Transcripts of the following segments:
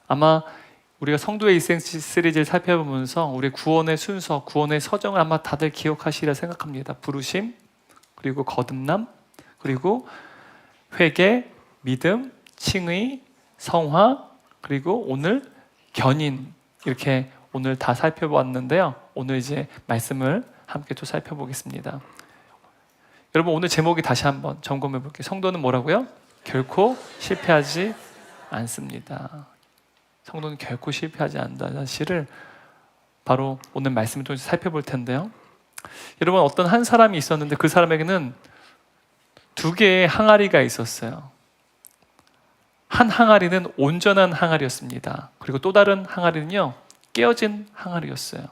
아마 우리가 성도의 일생 시리즈를 살펴보면서 우리 구원의 순서, 구원의 서정을 아마 다들 기억하시리라 생각합니다. 부르심, 그리고 거듭남, 그리고 회개, 믿음, 칭의, 성화, 그리고 오늘 견인, 이렇게 오늘 다 살펴보았는데요. 오늘 이제 말씀을 함께 또 살펴보겠습니다. 여러분, 오늘 제목이 다시 한번 점검해 볼게요. 성도는 뭐라고요? 결코 실패하지 않습니다. 성도는 결코 실패하지 않는다는 사실을 바로 오늘 말씀을 통해서 살펴볼 텐데요. 여러분, 어떤 한 사람이 있었는데 그 사람에게는 두 개의 항아리가 있었어요. 한 항아리는 온전한 항아리였습니다. 그리고 또 다른 항아리는요, 깨어진 항아리였어요.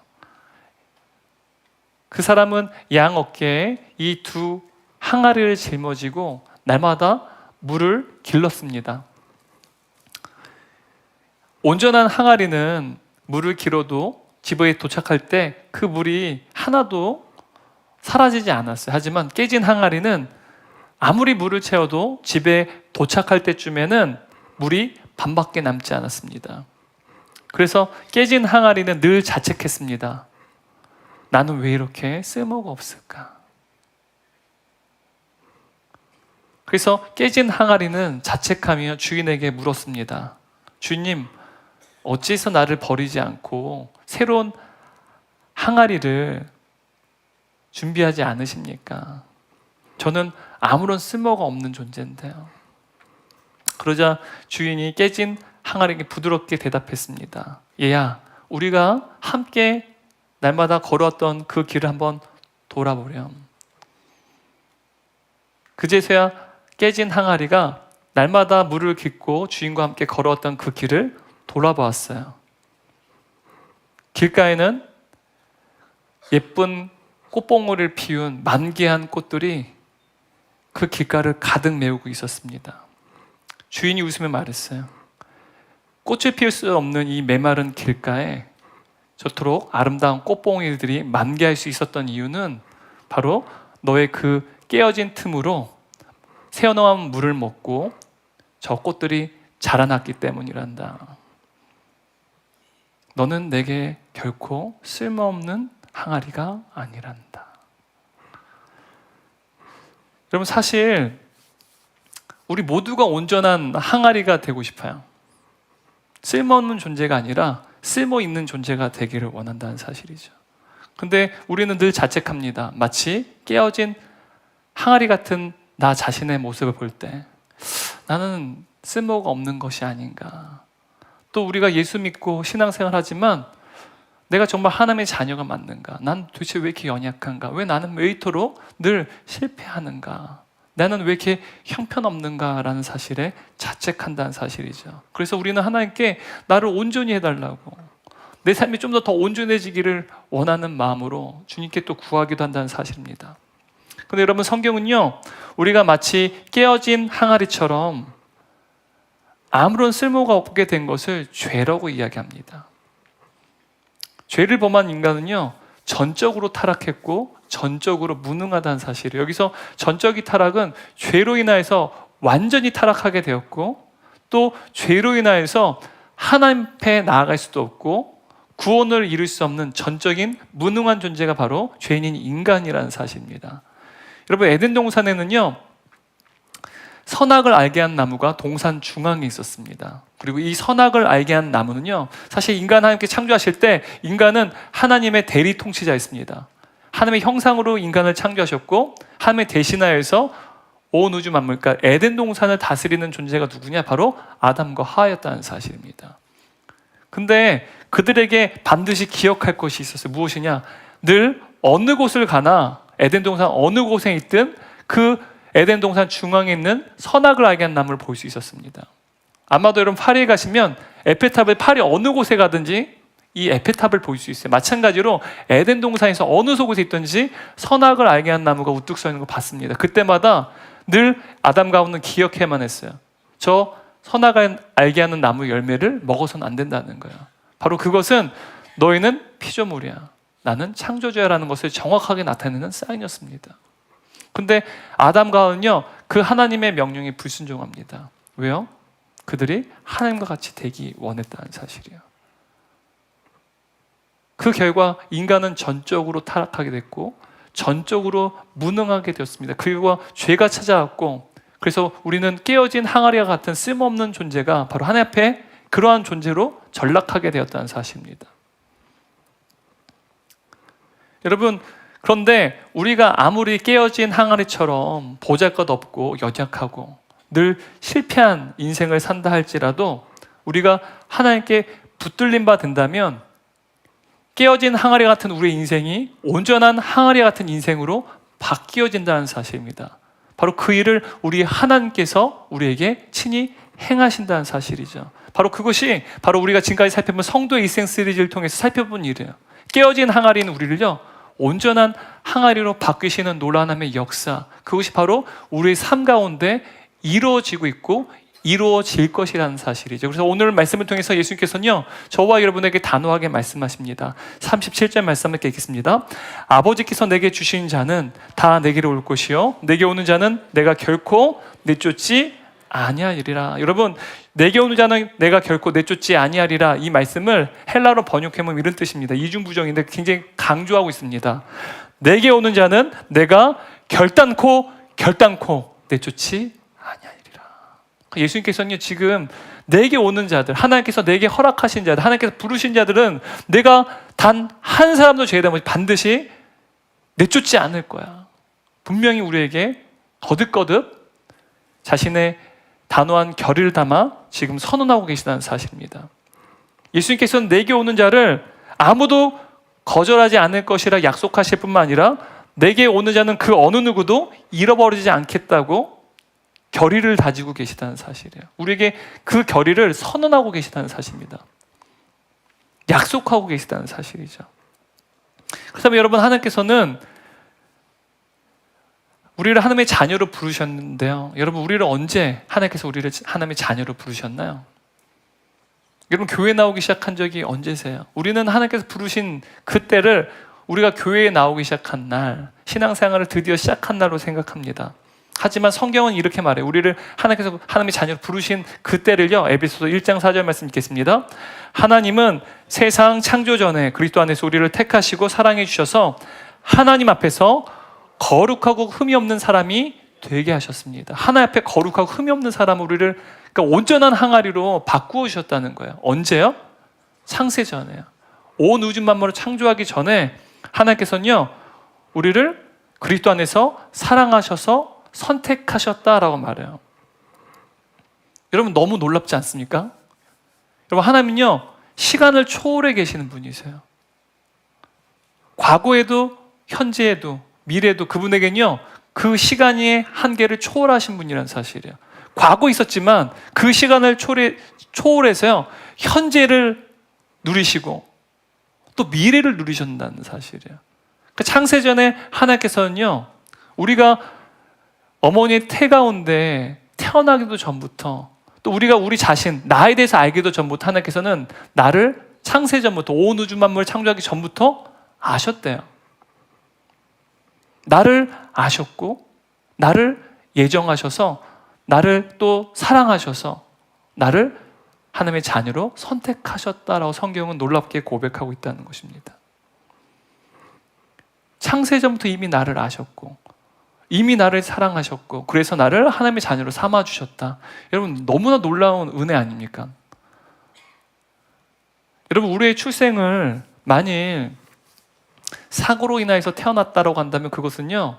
그 사람은 양 어깨에 이 두 항아리를 짊어지고 날마다 물을 길렀습니다. 온전한 항아리는 물을 길어도 집에 도착할 때 그 물이 하나도 사라지지 않았어요. 하지만 깨진 항아리는 아무리 물을 채워도 집에 도착할 때쯤에는 물이 반밖에 남지 않았습니다. 그래서 깨진 항아리는 늘 자책했습니다. 나는 왜 이렇게 쓸모가 없을까? 그래서 깨진 항아리는 자책하며 주인에게 물었습니다. 주님, 어찌해서 나를 버리지 않고 새로운 항아리를 준비하지 않으십니까? 저는 아무런 쓸모가 없는 존재인데요. 그러자 주인이 깨진 항아리에게 부드럽게 대답했습니다. 얘야, 우리가 함께 날마다 걸어왔던 그 길을 한번 돌아보렴. 그제서야 깨진 항아리가 날마다 물을 깃고 주인과 함께 걸어왔던 그 길을 돌아보았어요. 길가에는 예쁜 꽃봉오리를 피운 만개한 꽃들이 그 길가를 가득 메우고 있었습니다. 주인이 웃으며 말했어요. 꽃을 피울 수 없는 이 메마른 길가에 저토록 아름다운 꽃봉오리들이 만개할 수 있었던 이유는 바로 너의 그 깨어진 틈으로 새어나온 물을 먹고 저 꽃들이 자라났기 때문이란다. 너는 내게 결코 쓸모없는 항아리가 아니란다. 여러분, 사실 우리 모두가 온전한 항아리가 되고 싶어요. 쓸모없는 존재가 아니라 쓸모 있는 존재가 되기를 원한다는 사실이죠. 근데 우리는 늘 자책합니다. 마치 깨어진 항아리 같은 나 자신의 모습을 볼 때 나는 쓸모가 없는 것이 아닌가. 또 우리가 예수 믿고 신앙생활 하지만 내가 정말 하나님의 자녀가 맞는가? 난 도대체 왜 이렇게 연약한가? 왜 나는 왜 이토록 늘 실패하는가? 나는 왜 이렇게 형편없는가? 라는 사실에 자책한다는 사실이죠. 그래서 우리는 하나님께 나를 온전히 해달라고, 내 삶이 좀 더 온전해지기를 원하는 마음으로 주님께 또 구하기도 한다는 사실입니다. 그런데 여러분, 성경은요, 우리가 마치 깨어진 항아리처럼 아무런 쓸모가 없게 된 것을 죄라고 이야기합니다. 죄를 범한 인간은요, 전적으로 타락했고 전적으로 무능하다는 사실이에요. 여기서 전적인 타락은 죄로 인하여서 완전히 타락하게 되었고, 또 죄로 인하여서 하나님 앞에 나아갈 수도 없고 구원을 이룰 수 없는 전적인 무능한 존재가 바로 죄인인 인간이라는 사실입니다. 여러분, 에덴 동산에는요, 선악을 알게 한 나무가 동산 중앙에 있었습니다. 그리고 이 선악을 알게 한 나무는요, 사실 인간 하나님께 창조하실 때 인간은 하나님의 대리 통치자였습니다. 하나님의 형상으로 인간을 창조하셨고 하나님의 대신하여서 온 우주 만물, 그러니까 에덴 동산을 다스리는 존재가 누구냐? 바로 아담과 하와였다는 사실입니다. 근데 그들에게 반드시 기억할 것이 있었어요. 무엇이냐? 늘 어느 곳을 가나 에덴 동산 어느 곳에 있든 그 에덴 동산 중앙에 있는 선악을 알게 한 나무를 볼 수 있었습니다. 아마도 여러분 파리에 가시면 에펠탑을 파리 어느 곳에 가든지 이 에펠탑을 볼 수 있어요. 마찬가지로 에덴 동산에서 어느 속곳에 있든지 선악을 알게 한 나무가 우뚝 서 있는 거 봤습니다. 그때마다 늘 아담과 하와는 기억해야만 했어요. 저 선악을 알게 하는 나무 열매를 먹어서는 안 된다는 거예요. 바로 그것은 너희는 피조물이야, 나는 창조주야라는 것을 정확하게 나타내는 사인이었습니다. 근데 아담과 하와는요, 그 하나님의 명령에 불순종합니다. 왜요? 그들이 하나님과 같이 되기 원했다는 사실이에요. 그 결과 인간은 전적으로 타락하게 됐고 전적으로 무능하게 되었습니다. 그 결과 죄가 찾아왔고, 그래서 우리는 깨어진 항아리와 같은 쓸모없는 존재가 바로 하나님 앞에 그러한 존재로 전락하게 되었다는 사실입니다. 여러분, 그런데 우리가 아무리 깨어진 항아리처럼 보잘것없고 연약하고 늘 실패한 인생을 산다 할지라도 우리가 하나님께 붙들린 바 된다면 깨어진 항아리 같은 우리의 인생이 온전한 항아리 같은 인생으로 바뀌어진다는 사실입니다. 바로 그 일을 우리 하나님께서 우리에게 친히 행하신다는 사실이죠. 바로 그것이 바로 우리가 지금까지 살펴본 성도의 일생 시리즈를 통해서 살펴본 일이에요. 깨어진 항아리는 우리를요 온전한 항아리로 바뀌시는 놀라운 하나님의 역사, 그것이 바로 우리의 삶 가운데 이루어지고 있고 이루어질 것이라는 사실이죠. 그래서 오늘 말씀을 통해서 예수님께서는요 저와 여러분에게 단호하게 말씀하십니다. 37절 말씀 함께 읽겠습니다. 아버지께서 내게 주신 자는 다 내게로 올 것이요 내게 오는 자는 내가 결코 내쫓지 아니하리라. 여러분, 내게 오는 자는 내가 결코 내쫓지 아니하리라, 이 말씀을 헬라어로 번역해보면 이런 뜻입니다. 이중부정인데 굉장히 강조하고 있습니다. 내게 오는 자는 내가 결단코 내쫓지 아니하리라. 예수님께서는 지금 내게 오는 자들, 하나님께서 내게 허락하신 자들, 하나님께서 부르신 자들은 내가 단 한 사람도 죄되면 반드시 내쫓지 않을 거야. 분명히 우리에게 거듭거듭 자신의 단호한 결의를 담아 지금 선언하고 계시다는 사실입니다. 예수님께서는 내게 오는 자를 아무도 거절하지 않을 것이라 약속하실 뿐만 아니라 내게 오는 자는 그 어느 누구도 잃어버리지 않겠다고 결의를 다지고 계시다는 사실이에요. 우리에게 그 결의를 선언하고 계시다는 사실입니다. 약속하고 계시다는 사실이죠. 그렇다면 여러분, 하나님께서는 우리를 하나님의 자녀로 부르셨는데요. 여러분, 우리를 언제 하나님께서 우리를 하나님의 자녀로 부르셨나요? 여러분, 교회 나오기 시작한 적이 언제세요? 우리는 하나님께서 부르신 그때를 우리가 교회에 나오기 시작한 날, 신앙생활을 드디어 시작한 날로 생각합니다. 하지만 성경은 이렇게 말해요. 우리를 하나님께서 하나님의 자녀로 부르신 그때를요, 에베소서 1장 4절 말씀 읽겠습니다. 하나님은 세상 창조 전에 그리스도 안에서 우리를 택하시고 사랑해 주셔서 하나님 앞에서 거룩하고 흠이 없는 사람이 되게 하셨습니다. 하나님 앞에 거룩하고 흠이 없는 사람, 우리를 그러니까 온전한 항아리로 바꾸어 주셨다는 거예요. 언제요? 창세전에요. 온 우주 만물을 창조하기 전에 하나님께서는요 우리를 그리스도 안에서 사랑하셔서 선택하셨다라고 말해요. 여러분, 너무 놀랍지 않습니까? 여러분, 하나님은요 시간을 초월해 계시는 분이세요. 과거에도 현재에도 미래에도 그분에게는요 그 시간의 한계를 초월하신 분이라는 사실이에요. 과거 있었지만 그 시간을 초월해서요 현재를 누리시고 또 미래를 누리신다는 사실이에요. 그러니까 창세전에 하나님께서는요 우리가 어머니의 태 가운데 태어나기도 전부터, 또 우리가 우리 자신, 나에 대해서 알기도 전부터 하나님께서는 나를 창세전부터, 온 우주 만물을 창조하기 전부터 아셨대요. 나를 아셨고 나를 예정하셔서 나를 또 사랑하셔서 나를 하나님의 자녀로 선택하셨다라고 성경은 놀랍게 고백하고 있다는 것입니다. 창세전부터 이미 나를 아셨고 이미 나를 사랑하셨고 그래서 나를 하나님의 자녀로 삼아주셨다. 여러분, 너무나 놀라운 은혜 아닙니까? 여러분, 우리의 출생을 만일 사고로 인해서 태어났다라고 한다면 그것은요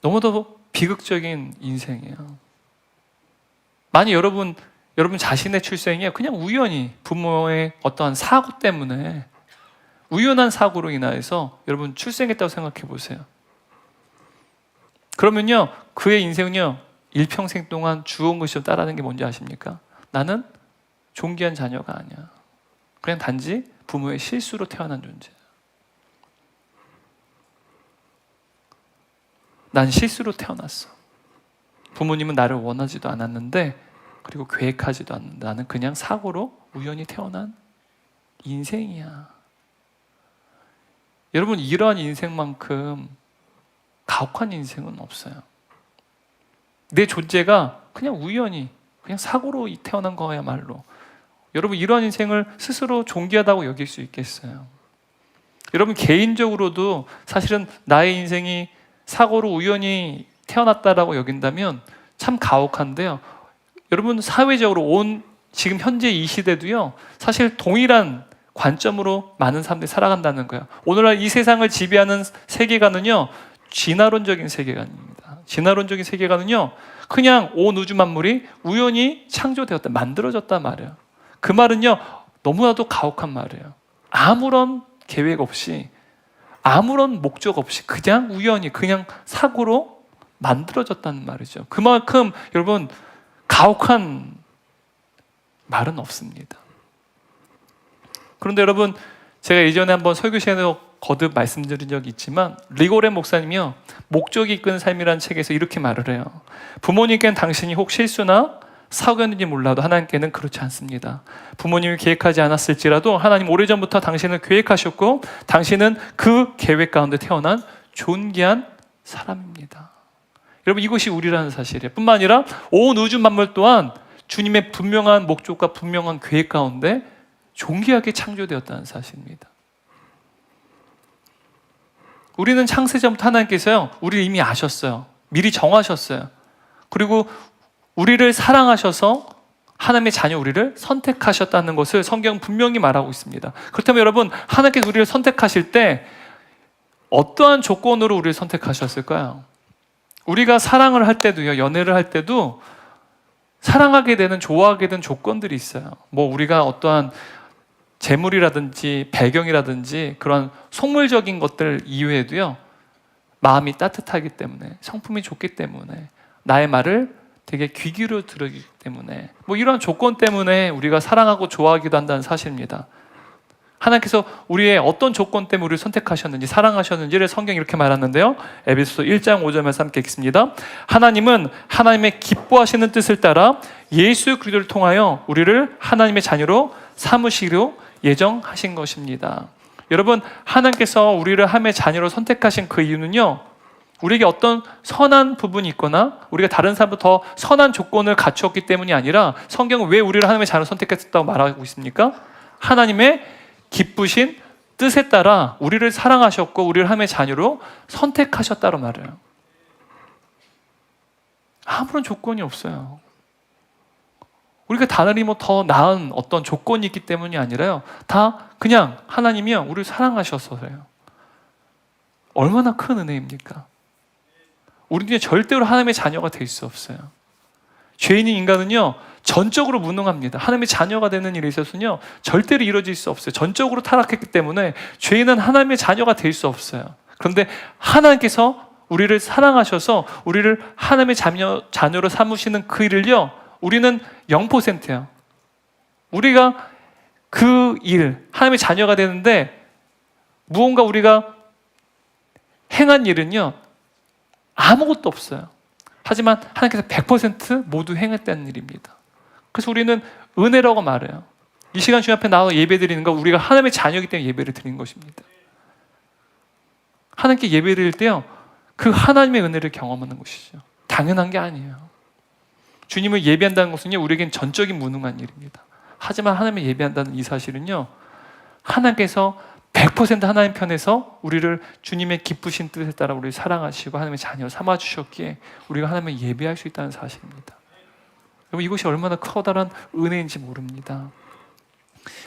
너무도 비극적인 인생이에요. 만약 여러분 자신의 출생이 그냥 우연히 부모의 어떠한 사고 때문에, 우연한 사고로 인하여서 여러분 출생했다고 생각해 보세요. 그러면요 그의 인생은요 일평생 동안 주운 것이 따라하는 게 뭔지 아십니까? 나는 존귀한 자녀가 아니야. 그냥 단지 부모의 실수로 태어난 존재야. 난 실수로 태어났어. 부모님은 나를 원하지도 않았는데, 그리고 계획하지도 않는데 나는 그냥 사고로 우연히 태어난 인생이야. 여러분, 이러한 인생만큼 가혹한 인생은 없어요. 내 존재가 그냥 우연히 그냥 사고로 태어난 거야말로. 여러분 이러한 인생을 스스로 존귀하다고 여길 수 있겠어요? 여러분 개인적으로도 사실은 나의 인생이 사고로 우연히 태어났다라고 여긴다면 참 가혹한데요. 여러분 사회적으로 온 지금 현재 이 시대도요, 사실 동일한 관점으로 많은 사람들이 살아간다는 거예요. 오늘날 이 세상을 지배하는 세계관은요, 진화론적인 세계관입니다. 진화론적인 세계관은요, 그냥 온 우주 만물이 우연히 창조되었다, 만들어졌단 말이에요. 그 말은요, 너무나도 가혹한 말이에요. 아무런 계획 없이, 아무런 목적 없이 그냥 우연히, 그냥 사고로 만들어졌다는 말이죠. 그만큼 여러분 가혹한 말은 없습니다. 그런데 여러분, 제가 예전에 한번 설교 시간에서 거듭 말씀드린 적이 있지만 리고렌 목사님이요, 목적이 이끄는 삶이라는 책에서 이렇게 말을 해요. 부모님께는 당신이 혹 실수나 사고였는지 몰라도 하나님께는 그렇지 않습니다. 부모님이 계획하지 않았을지라도 하나님 오래전부터 당신을 계획하셨고 당신은 그 계획 가운데 태어난 존귀한 사람입니다. 여러분 이것이 우리라는 사실이에요. 뿐만 아니라 온 우주 만물 또한 주님의 분명한 목적과 분명한 계획 가운데 존귀하게 창조되었다는 사실입니다. 우리는 창세전부터 하나님께서요, 우리를 이미 아셨어요. 미리 정하셨어요. 그리고 우리를 사랑하셔서 하나님의 자녀 우리를 선택하셨다는 것을 성경은 분명히 말하고 있습니다. 그렇다면 여러분, 하나님께서 우리를 선택하실 때 어떠한 조건으로 우리를 선택하셨을까요? 우리가 사랑을 할 때도요, 연애를 할 때도 사랑하게 되는, 좋아하게 되는 조건들이 있어요. 뭐 우리가 어떠한 재물이라든지 배경이라든지 그런 속물적인 것들 이외에도요, 마음이 따뜻하기 때문에, 성품이 좋기 때문에, 나의 말을 되게 귀 기울여 들으기 때문에, 뭐 이런 조건 때문에 우리가 사랑하고 좋아하기도 한다는 사실입니다. 하나님께서 우리의 어떤 조건 때문에 우리를 선택하셨는지, 사랑하셨는지를 성경이 이렇게 말하는데요, 에베소서 1장 5절에서 함께 읽습니다. 하나님은 하나님의 기뻐하시는 뜻을 따라 예수 그리스도를 통하여 우리를 하나님의 자녀로 삼으시기로 예정하신 것입니다. 여러분, 하나님께서 우리를 하나님의 자녀로 선택하신 그 이유는요, 우리에게 어떤 선한 부분이 있거나 우리가 다른 사람보다 더 선한 조건을 갖추었기 때문이 아니라, 성경은 왜 우리를 하나님의 자녀로 선택했다고 말하고 있습니까? 하나님의 기쁘신 뜻에 따라 우리를 사랑하셨고 우리를 하나님의 자녀로 선택하셨다고 말해요. 아무런 조건이 없어요. 우리가 다른 뭐 더 나은 어떤 조건이 있기 때문이 아니라요, 다 그냥 하나님이요, 우리를 사랑하셔서요. 얼마나 큰 은혜입니까? 우리는 절대로 하나님의 자녀가 될 수 없어요. 죄인인 인간은요, 전적으로 무능합니다. 하나님의 자녀가 되는 일에 있어서는요, 절대로 이루어질 수 없어요. 전적으로 타락했기 때문에 죄인은 하나님의 자녀가 될 수 없어요. 그런데 하나님께서 우리를 사랑하셔서 우리를 하나님의 자녀로 삼으시는 그 일을요, 우리는 0%예요. 우리가 그 일, 하나님의 자녀가 되는데 무언가 우리가 행한 일은요, 아무것도 없어요. 하지만 하나님께서 100% 모두 행했다는 일입니다. 그래서 우리는 은혜라고 말해요. 이 시간 주님 앞에 나와 예배 드리는 거, 우리가 하나님의 자녀이기 때문에 예배를 드리는 것입니다. 하나님께 예배 드릴 때요, 그 하나님의 은혜를 경험하는 것이죠. 당연한 게 아니에요. 주님을 예배한다는 것은요, 우리에겐 전적인 무능한 일입니다. 하지만 하나님을 예배한다는 이 사실은요, 하나님께서 100% 하나님 편에서 우리를 주님의 기쁘신 뜻에 따라 우리를 사랑하시고 하나님의 자녀로 삼아주셨기에 우리가 하나님을 예배할 수 있다는 사실입니다. 여러분, 이것이 얼마나 커다란 은혜인지 모릅니다.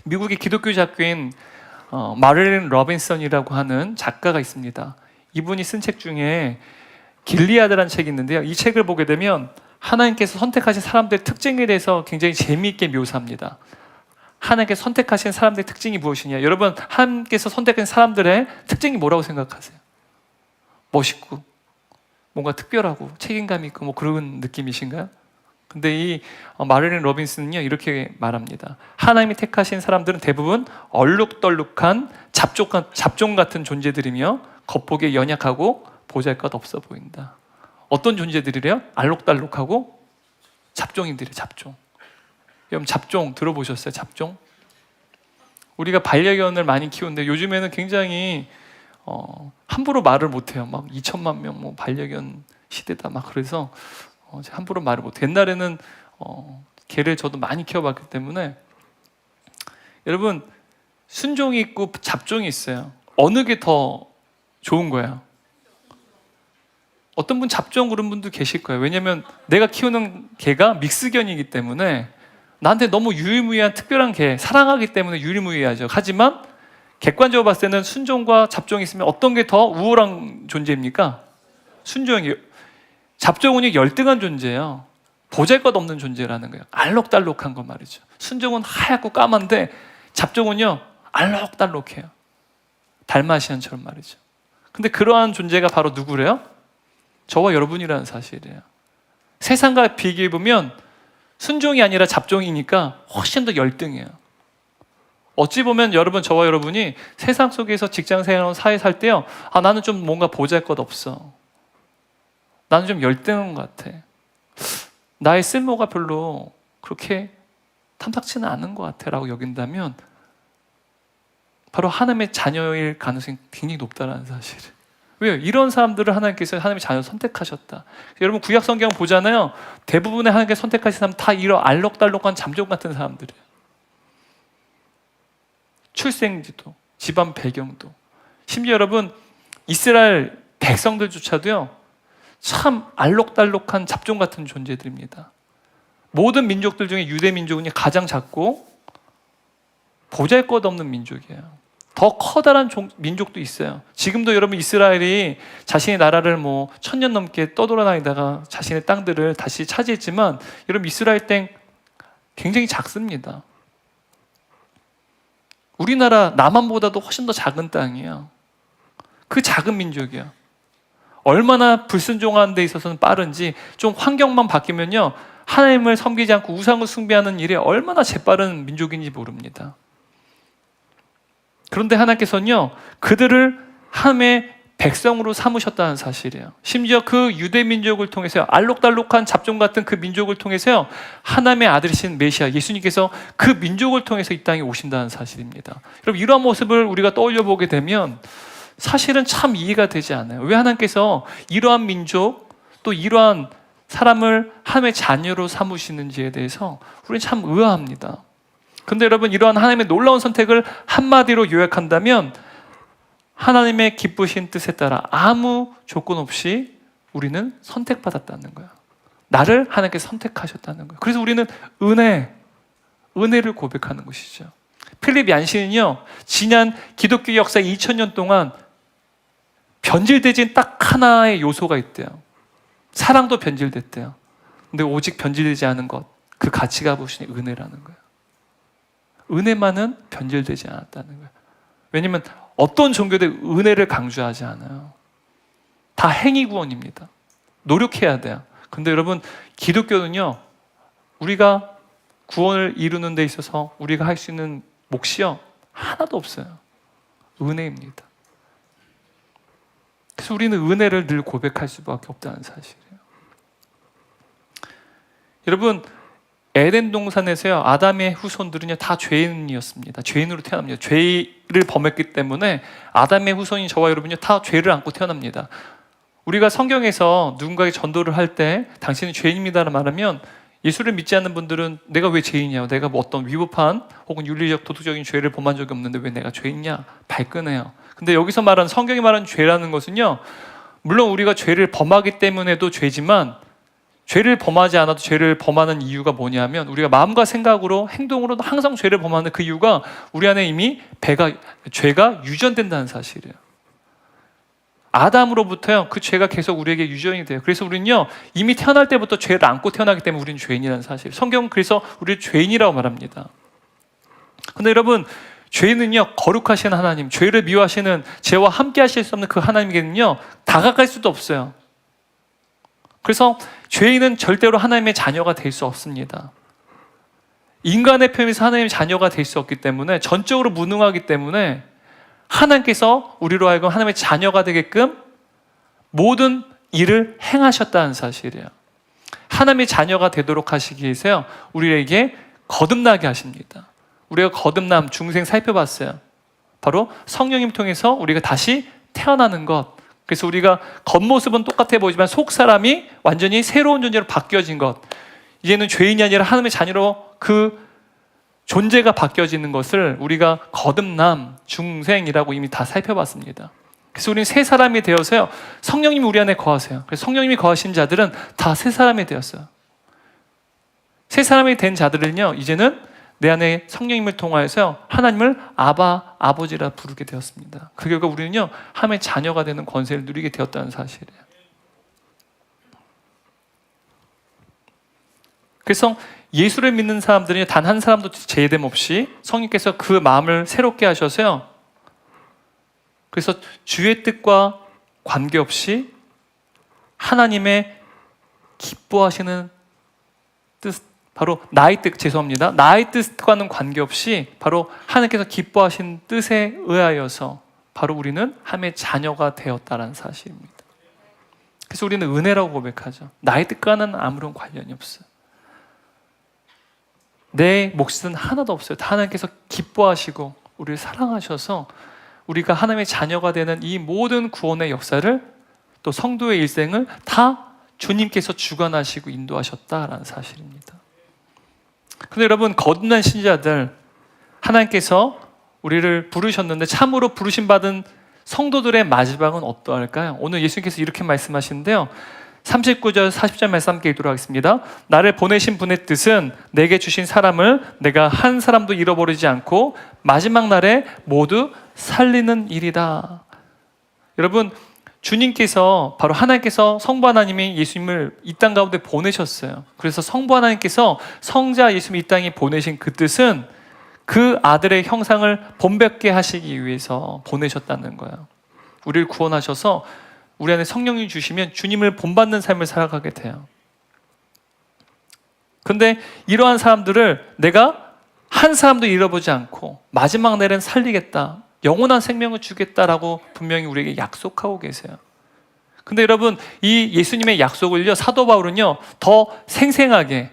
미국의 기독교 작가인 마릴린 로빈슨이라고 하는 작가가 있습니다. 이분이 쓴 책 중에 길리아드라는 책이 있는데요, 이 책을 보게 되면 하나님께서 선택하신 사람들의 특징에 대해서 굉장히 재미있게 묘사합니다. 하나님께서 선택하신 사람들의 특징이 무엇이냐? 여러분, 하나님께서 선택한 사람들의 특징이 뭐라고 생각하세요? 멋있고 뭔가 특별하고 책임감 있고 뭐 그런 느낌이신가요? 근데 이 마릴린 로빈슨은요, 이렇게 말합니다. 하나님이 택하신 사람들은 대부분 얼룩덜룩한 잡종 같은 존재들이며 겉보기에 연약하고 보잘것없어 보인다. 어떤 존재들이래요? 알록달록하고 잡종인들이에요. 잡종. 여러분, 잡종 들어보셨어요? 잡종? 우리가 반려견을 많이 키우는데 요즘에는 굉장히 함부로 말을 못해요. 막 2천만 명 뭐 반려견 시대다 막 그래서 함부로 말을 못해요. 옛날에는 개를 저도 많이 키워봤기 때문에 여러분 순종이 있고 잡종이 있어요. 어느 게 더 좋은 거예요? 어떤 분 잡종 그런 분도 계실 거예요. 왜냐하면 내가 키우는 개가 믹스견이기 때문에 나한테 너무 유일무이한 특별한 개, 사랑하기 때문에 유일무이하죠. 하지만 객관적으로 봤을 때는 순종과 잡종이 있으면 어떤 게 더 우월한 존재입니까? 순종이. 잡종은 열등한 존재예요. 보잘것없는 존재라는 거예요. 알록달록한 거 말이죠. 순종은 하얗고 까만데 잡종은요 알록달록해요. 달마시안처럼 말이죠. 근데 그러한 존재가 바로 누구래요? 저와 여러분이라는 사실이에요. 세상과 비교해보면 순종이 아니라 잡종이니까 훨씬 더 열등해요. 어찌 보면 여러분, 저와 여러분이 세상 속에서 직장생활, 사회 살 때요, 나는 좀 뭔가 보잘것없어, 나는 좀 열등한 것 같아, 나의 쓸모가 별로 그렇게 탐탁치는 않은 것 같아 라고 여긴다면 바로 하나님의 자녀일 가능성이 굉장히 높다는 사실. 왜요? 이런 사람들을 하나님께서 하나님의 자녀로 선택하셨다. 여러분 구약 성경 보잖아요. 대부분의 하나님께서 선택하신 사람 다 이런 알록달록한 잠종 같은 사람들이에요. 출생지도, 집안 배경도, 심지어 여러분 이스라엘 백성들조차도요 참 알록달록한 잡종 같은 존재들입니다. 모든 민족들 중에 유대 민족은 가장 작고 보잘것없는 민족이에요. 더 커다란 민족도 있어요. 지금도 여러분 이스라엘이 자신의 나라를 1000년 넘게 떠돌아다니다가 자신의 땅들을 다시 차지했지만 여러분 이스라엘 땅 굉장히 작습니다. 우리나라 남한보다도 훨씬 더 작은 땅이에요. 그 작은 민족이에요. 얼마나 불순종하는 데 있어서는 빠른지, 좀 환경만 바뀌면요 하나님을 섬기지 않고 우상을 숭배하는 일에 얼마나 재빠른 민족인지 모릅니다. 그런데 하나님께서는요 그들을 하나님의 백성으로 삼으셨다는 사실이에요. 심지어 그 유대 민족을 통해서요, 알록달록한 잡종 같은 그 민족을 통해서요 하나님의 아들이신 메시아 예수님께서 그 민족을 통해서 이 땅에 오신다는 사실입니다. 여러분 이러한 모습을 우리가 떠올려 보게 되면 사실은 참 이해가 되지 않아요. 왜 하나님께서 이러한 민족, 또 이러한 사람을 하나님의 자녀로 삼으시는지에 대해서 우리는 참 의아합니다. 근데 여러분 이러한 하나님의 놀라운 선택을 한마디로 요약한다면 하나님의 기쁘신 뜻에 따라 아무 조건 없이 우리는 선택받았다는 거예요. 나를 하나님께서 선택하셨다는 거예요. 그래서 우리는 은혜를 고백하는 것이죠. 필립 얀시는요 지난 기독교 역사 2000년 동안 변질되진 딱 하나의 요소가 있대요. 사랑도 변질됐대요. 근데 오직 변질되지 않은 것, 그 가치가 보시니 은혜라는 거예요. 은혜만은 변질되지 않았다는 거예요. 왜냐하면 어떤 종교도 은혜를 강조하지 않아요. 다 행위 구원입니다. 노력해야 돼요. 근데 여러분 기독교는요 우리가 구원을 이루는 데 있어서 우리가 할 수 있는 몫이요 하나도 없어요. 은혜입니다. 그래서 우리는 은혜를 늘 고백할 수밖에 없다는 사실이에요. 여러분 에덴 동산에서요 아담의 후손들은요 다 죄인이었습니다. 죄인으로 태어납니다. 죄를 범했기 때문에 아담의 후손인 저와 여러분요 다 죄를 안고 태어납니다. 우리가 성경에서 누군가에게 전도를 할 때 당신은 죄인입니다라고 말하면 예수를 믿지 않는 분들은 내가 왜 죄인이냐, 내가 어떤 위법한 혹은 윤리적 도덕적인 죄를 범한 적이 없는데 왜 내가 죄인이냐 발끈해요. 근데 여기서 말하는, 성경이 말하는 죄라는 것은요 물론 우리가 죄를 범하기 때문에도 죄지만 죄를 범하지 않아도 죄를 범하는 이유가 뭐냐면 우리가 마음과 생각으로 행동으로 항상 죄를 범하는 그 이유가 우리 안에 이미 죄가 유전된다는 사실이에요. 아담으로부터요 그 죄가 계속 우리에게 유전이 돼요. 그래서 우리는요 이미 태어날 때부터 죄를 안고 태어나기 때문에 우리는 죄인이라는 사실. 성경은 그래서 우리를 죄인이라고 말합니다. 근데 여러분 죄는요 거룩하신 하나님, 죄를 미워하시는, 죄와 함께 하실 수 없는 그 하나님께는요 다가갈 수도 없어요. 그래서 죄인은 절대로 하나님의 자녀가 될 수 없습니다. 인간의 표현에서 하나님의 자녀가 될 수 없기 때문에, 전적으로 무능하기 때문에 하나님께서 우리로 하여금 하나님의 자녀가 되게끔 모든 일을 행하셨다는 사실이에요. 하나님의 자녀가 되도록 하시기 위해서요 우리에게 거듭나게 하십니다. 우리가 거듭남, 중생 살펴봤어요. 바로 성령님 통해서 우리가 다시 태어나는 것. 그래서 우리가 겉모습은 똑같아 보이지만 속 사람이 완전히 새로운 존재로 바뀌어진 것. 이제는 죄인이 아니라 하나님의 자녀로 그 존재가 바뀌어지는 것을 우리가 거듭남, 중생이라고 이미 다 살펴봤습니다. 그래서 우리는 새 사람이 되어서요, 성령님이 우리 안에 거하세요. 그래서 성령님이 거하신 자들은 다 새 사람이 되었어요. 새 사람이 된 자들은요, 이제는 내 안에 성령님을 통하여서 하나님을 아바, 아버지라 부르게 되었습니다. 그 결과 우리는요, 하나님의 자녀가 되는 권세를 누리게 되었다는 사실이에요. 그래서 예수를 믿는 사람들은 단 한 사람도 제외됨 없이 성령께서 그 마음을 새롭게 하셔서요, 그래서 주의 뜻과 관계없이 하나님의 기뻐하시는 뜻, 바로 나의 뜻, 죄송합니다. 나의 뜻과는 관계없이 바로 하나님께서 기뻐하신 뜻에 의하여서 바로 우리는 하나님의 자녀가 되었다는 사실입니다. 그래서 우리는 은혜라고 고백하죠. 나의 뜻과는 아무런 관련이 없어요. 내 몫은 하나도 없어요. 다 하나님께서 기뻐하시고 우리를 사랑하셔서 우리가 하나님의 자녀가 되는 이 모든 구원의 역사를, 또 성도의 일생을 다 주님께서 주관하시고 인도하셨다라는 사실입니다. 그런데 여러분, 거듭난 신자들, 하나님께서 우리를 부르셨는데 참으로 부르심 받은 성도들의 마지막은 어떠할까요? 오늘 예수님께서 이렇게 말씀하시는데요, 39절 40절 말씀 함께 읽도록 하겠습니다. 나를 보내신 분의 뜻은 내게 주신 사람을 내가 한 사람도 잃어버리지 않고 마지막 날에 모두 살리는 일이다. 여러분, 주님께서, 바로 하나님께서, 성부 하나님이 예수님을 이 땅 가운데 보내셨어요. 그래서 성부 하나님께서 성자 예수님 이 땅에 보내신 그 뜻은 그 아들의 형상을 본받게 하시기 위해서 보내셨다는 거예요. 우리를 구원하셔서 우리 안에 성령이 주시면 주님을 본받는 삶을 살아가게 돼요. 그런데 이러한 사람들을 내가 한 사람도 잃어보지 않고 마지막 날엔 살리겠다, 영원한 생명을 주겠다라고 분명히 우리에게 약속하고 계세요. 근데 여러분, 이 예수님의 약속을요, 사도 바울은요, 더 생생하게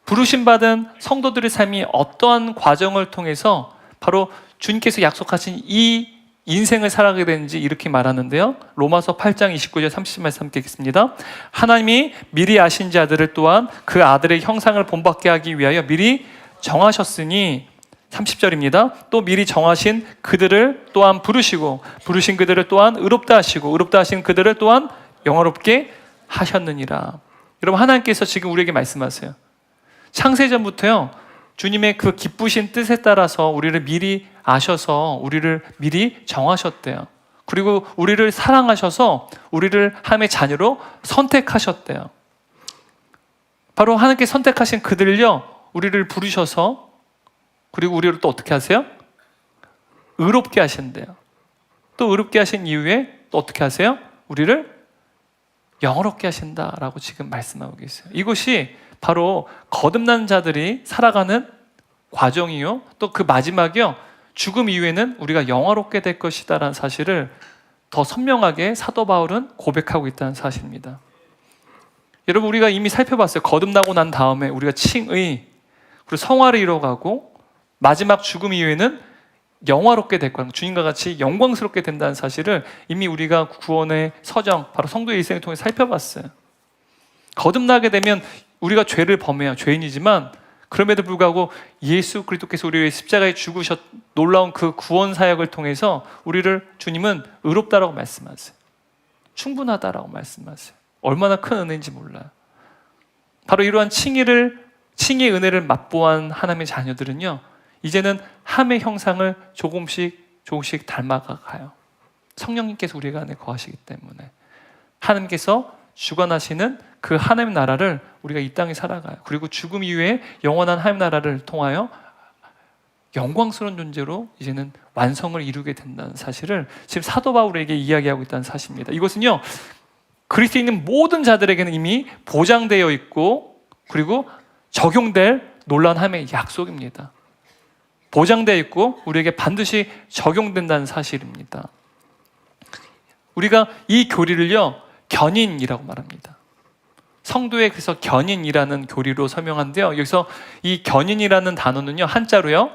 부르심받은 성도들의 삶이 어떠한 과정을 통해서 바로 주님께서 약속하신 이 인생을 살아가게 되는지 이렇게 말하는데요, 로마서 8장 29절 30절 말씀 함께 읽겠습니다. 하나님이 미리 아신 자들을 또한 그 아들의 형상을 본받게 하기 위하여 미리 정하셨으니, 30절입니다. 또 미리 정하신 그들을 또한 부르시고 부르신 그들을 또한 의롭다 하시고 의롭다 하신 그들을 또한 영화롭게 하셨느니라. 여러분, 하나님께서 지금 우리에게 말씀하세요. 창세전부터요, 주님의 그 기쁘신 뜻에 따라서 우리를 미리 아셔서 우리를 미리 정하셨대요. 그리고 우리를 사랑하셔서 우리를 하나님의 자녀로 선택하셨대요. 바로 하나님께 선택하신 그들을요, 우리를 부르셔서, 그리고 우리를 또 어떻게 하세요? 의롭게 하신대요. 또 의롭게 하신 이후에 또 어떻게 하세요? 우리를 영화롭게 하신다라고 지금 말씀하고 계세요. 이것이 바로 거듭난 자들이 살아가는 과정이요, 또 그 마지막이요, 죽음 이후에는 우리가 영화롭게 될 것이다라는 사실을 더 선명하게 사도 바울은 고백하고 있다는 사실입니다. 여러분, 우리가 이미 살펴봤어요. 거듭나고 난 다음에 우리가 칭의, 그리고 성화를 이뤄가고 마지막 죽음 이후에는 영화롭게 될 거라는, 주님과 같이 영광스럽게 된다는 사실을 이미 우리가 구원의 서정, 바로 성도의 일생을 통해 살펴봤어요. 거듭나게 되면 우리가 죄를 범해요. 죄인이지만 그럼에도 불구하고 예수 그리스도께서 우리 위해 십자가에 죽으셨 놀라운 그 구원 사역을 통해서 우리를 주님은 의롭다라고 말씀하세요. 충분하다라고 말씀하세요. 얼마나 큰 은혜인지 몰라요. 바로 이러한 칭의의 은혜를 맛보한 하나님의 자녀들은요, 이제는 하나님의 형상을 조금씩 닮아가요. 성령님께서 우리 안에 거하시기 때문에 하나님께서 주관하시는 그 하나님 나라를 우리가 이 땅에 살아가요. 그리고 죽음 이후에 영원한 하나님 나라를 통하여 영광스러운 존재로 이제는 완성을 이루게 된다는 사실을 지금 사도 바울에게 이야기하고 있다는 사실입니다. 이것은요, 그리스도에 있는 모든 자들에게는 이미 보장되어 있고 그리고 적용될 놀라운 하나님의 약속입니다. 보장되어 있고 우리에게 반드시 적용된다는 사실입니다. 우리가 이 교리를요, 견인이라고 말합니다. 성도의 그래서 견인이라는 교리로 설명하는데요, 여기서 이 견인이라는 단어는요, 한자로요,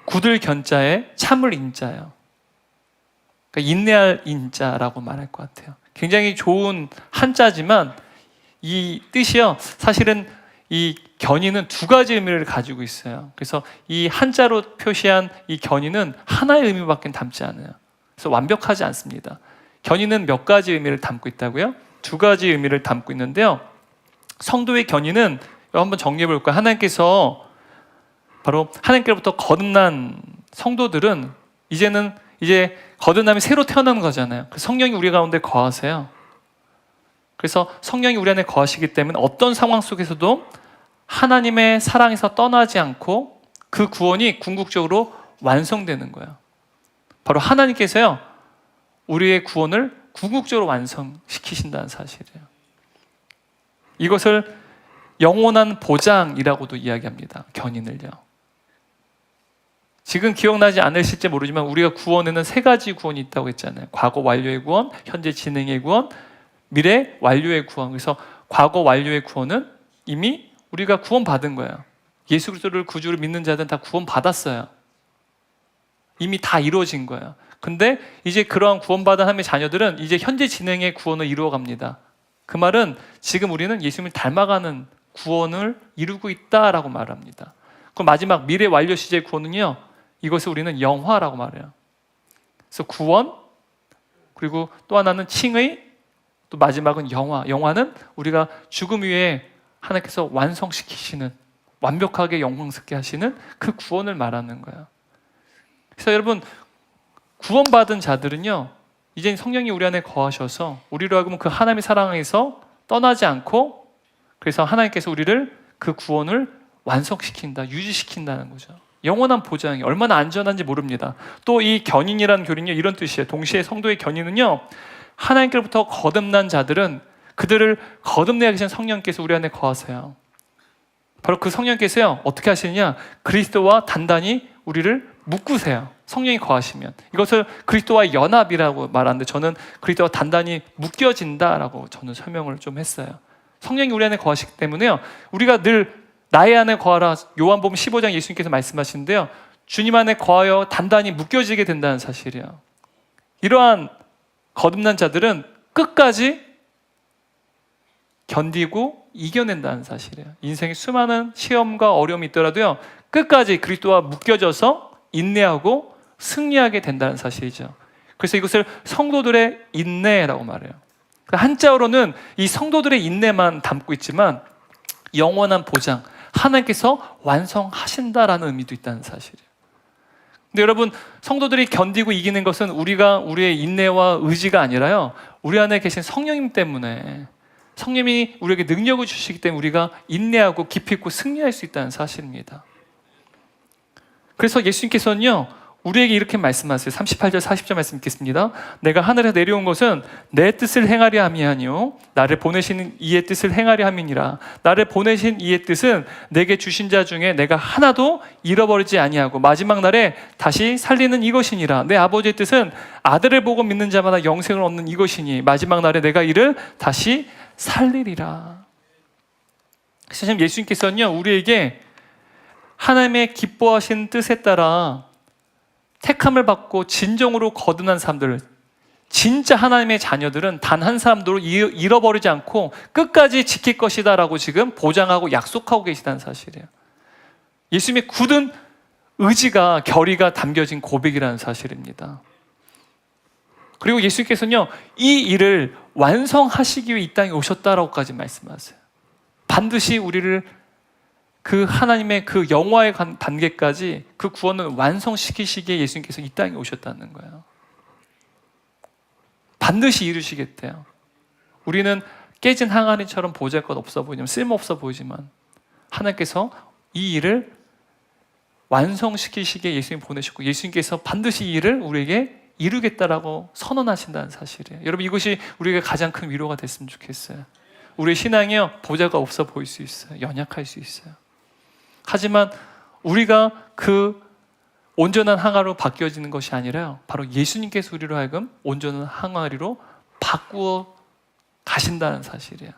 굳을 견자에 참을 인자예요. 그러니까 인내할 인자라고 말할 것 같아요. 굉장히 좋은 한자지만 이 뜻이요, 사실은 이 견인은 두 가지 의미를 가지고 있어요. 그래서 이 한자로 표시한 이 견인은 하나의 의미밖에 담지 않아요. 그래서 완벽하지 않습니다. 견인은 몇 가지 의미를 담고 있다고요? 두 가지 의미를 담고 있는데요. 성도의 견인은 한번 정리해 볼까요? 하나님께서 바로 하나님께로부터 거듭난 성도들은 이제 거듭남이 새로 태어나는 거잖아요. 성령이 우리 가운데 거하세요. 그래서 성령이 우리 안에 거하시기 때문에 어떤 상황 속에서도 하나님의 사랑에서 떠나지 않고 그 구원이 궁극적으로 완성되는 거예요. 바로 하나님께서요, 우리의 구원을 궁극적으로 완성시키신다는 사실이에요. 이것을 영원한 보장이라고도 이야기합니다. 견인을요. 지금 기억나지 않으실지 모르지만 우리가 구원에는 세 가지 구원이 있다고 했잖아요. 과거 완료의 구원, 현재 진행의 구원, 미래 완료의 구원. 그래서 과거 완료의 구원은 이미 우리가 구원받은 거예요. 예수 그리스도를 구주로 믿는 자들은 다 구원받았어요. 이미 다 이루어진 거예요. 근데 이제 그러한 구원받은 하나님의 자녀들은 이제 현재 진행의 구원을 이루어갑니다. 그 말은 지금 우리는 예수님을 닮아가는 구원을 이루고 있다라고 말합니다. 그럼 마지막 미래 완료 시제의 구원은요, 이것을 우리는 영화라고 말해요. 그래서 구원, 그리고 또 하나는 칭의, 또 마지막은 영화. 영화는 우리가 죽음 위에 하나님께서 완성시키시는, 완벽하게 영광스럽게 하시는 그 구원을 말하는 거예요. 그래서 여러분, 구원받은 자들은요, 이제 성령이 우리 안에 거하셔서 우리로 하여금 그 하나님의 사랑에서 떠나지 않고, 그래서 하나님께서 우리를 그 구원을 완성시킨다, 유지시킨다는 거죠. 영원한 보장이 얼마나 안전한지 모릅니다. 또 이 견인이라는 교리는요, 이런 뜻이에요. 동시에 성도의 견인은요, 하나님께로부터 거듭난 자들은 그들을 거듭내야 계신 성령께서 우리 안에 거하세요. 바로 그 성령께서요, 어떻게 하시느냐, 그리스도와 단단히 우리를 묶으세요. 성령이 거하시면. 이것을 그리스도와 연합이라고 말하는데, 저는 그리스도와 단단히 묶여진다라고 저는 설명을 좀 했어요. 성령이 우리 안에 거하시기 때문에요, 우리가 늘 나의 안에 거하라, 요한복음 15장 예수님께서 말씀하시는데요, 주님 안에 거하여 단단히 묶여지게 된다는 사실이에요. 이러한 거듭난 자들은 끝까지 견디고 이겨낸다는 사실이에요. 인생에 수많은 시험과 어려움이 있더라도요, 끝까지 그리스도와 묶여져서 인내하고 승리하게 된다는 사실이죠. 그래서 이것을 성도들의 인내라고 말해요. 한자어로는 이 성도들의 인내만 담고 있지만 영원한 보장, 하나님께서 완성하신다라는 의미도 있다는 사실이에요. 근데 여러분, 성도들이 견디고 이기는 것은 우리의 인내와 의지가 아니라요, 우리 안에 계신 성령님 때문에, 성령님이 우리에게 능력을 주시기 때문에 우리가 인내하고 깊이 있고 승리할 수 있다는 사실입니다. 그래서 예수님께서는요, 우리에게 이렇게 말씀하세요. 38절 40절 말씀 읽겠습니다. 내가 하늘에 내려온 것은 내 뜻을 행하려 함이 아니요 나를 보내신 이의 뜻을 행하려 함이니라. 나를 보내신 이의 뜻은 내게 주신 자 중에 내가 하나도 잃어버리지 아니하고 마지막 날에 다시 살리는 이것이니라. 내 아버지의 뜻은 아들을 보고 믿는 자마다 영생을 얻는 이것이니 마지막 날에 내가 이를 다시 살리리라. 그래서 지금 예수님께서는요, 우리에게 하나님의 기뻐하신 뜻에 따라 택함을 받고 진정으로 거듭난 사람들, 진짜 하나님의 자녀들은 단 한 사람도 잃어버리지 않고 끝까지 지킬 것이다 라고 지금 보장하고 약속하고 계시다는 사실이에요. 예수님의 굳은 의지가, 결의가 담겨진 고백이라는 사실입니다. 그리고 예수님께서는요, 이 일을 완성하시기 위해 이 땅에 오셨다라고까지 말씀하세요. 반드시 우리를 그 하나님의 그 영화의 단계까지 그 구원을 완성시키시기에 예수님께서 이 땅에 오셨다는 거예요. 반드시 이루시겠대요. 우리는 깨진 항아리처럼 보잘것없어 보이지만, 쓸모없어 보이지만 하나님께서 이 일을 완성시키시기에 예수님 보내셨고, 예수님께서 반드시 이 일을 우리에게 이루겠다라고 선언하신다는 사실이에요. 여러분, 이것이 우리에게 가장 큰 위로가 됐으면 좋겠어요. 우리의 신앙이요, 보잘것없어 보일 수 있어요. 연약할 수 있어요. 하지만 우리가 그 온전한 항아리로 바뀌어지는 것이 아니라요, 바로 예수님께서 우리로 하여금 온전한 항아리로 바꾸어 가신다는 사실이에요.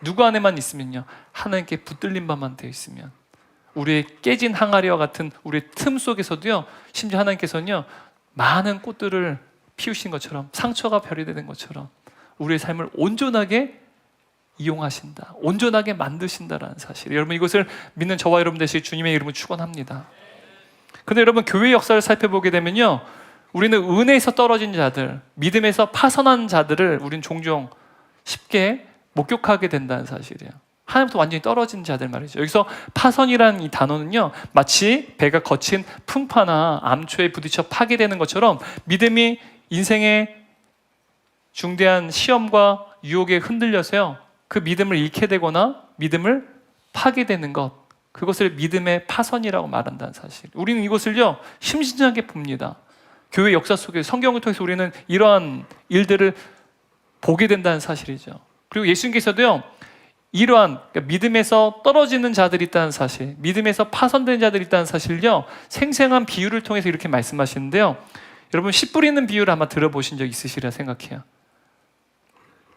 누구 안에만 있으면요, 하나님께 붙들린 바만 되어 있으면, 우리의 깨진 항아리와 같은 우리의 틈 속에서도요, 심지어 하나님께서는요, 많은 꽃들을 피우신 것처럼, 상처가 별이 되는 것처럼 우리의 삶을 온전하게 이용하신다. 온전하게 만드신다라는 사실. 여러분 이것을 믿는 저와 여러분 되시길 주님의 이름으로 축원합니다. 근데 여러분 교회 역사를 살펴보게 되면요, 우리는 은혜에서 떨어진 자들, 믿음에서 파선한 자들을 우리는 종종 쉽게 목격하게 된다는 사실이에요. 하나님부터 완전히 떨어진 자들 말이죠. 여기서 파선이라는 이 단어는요, 마치 배가 거친 풍파나 암초에 부딪혀 파괴되는 것처럼 믿음이 인생의 중대한 시험과 유혹에 흔들려서요, 그 믿음을 잃게 되거나 믿음을 파괴되는 것, 그것을 믿음의 파선이라고 말한다는 사실. 우리는 이것을요 심신하게 봅니다. 교회 역사 속에 성경을 통해서 우리는 이러한 일들을 보게 된다는 사실이죠. 그리고 예수님께서도요, 이러한 그러니까 믿음에서 떨어지는 자들이 있다는 사실, 믿음에서 파선된 자들이 있다는 사실을요 생생한 비유를 통해서 이렇게 말씀하시는데요, 여러분 씨 뿌리는 비유를 아마 들어보신 적 있으시리라 생각해요.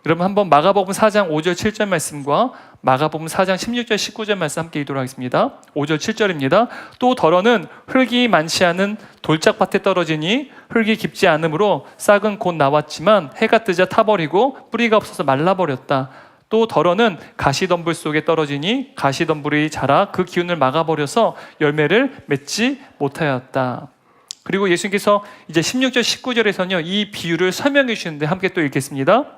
여러분 한번 마가복음 4장 5절 7절 말씀과 마가복음 4장 16절 19절 말씀 함께 읽도록 하겠습니다. 5절 7절입니다. 또 더러는 흙이 많지 않은 돌짝밭에 떨어지니 흙이 깊지 않으므로 싹은 곧 나왔지만 해가 뜨자 타버리고 뿌리가 없어서 말라버렸다. 또 더러는 가시덤불 속에 떨어지니 가시덤불이 자라 그 기운을 막아버려서 열매를 맺지 못하였다. 그리고 예수님께서 이제 16절 19절에서는요 이 비유를 설명해 주시는데 함께 또 읽겠습니다.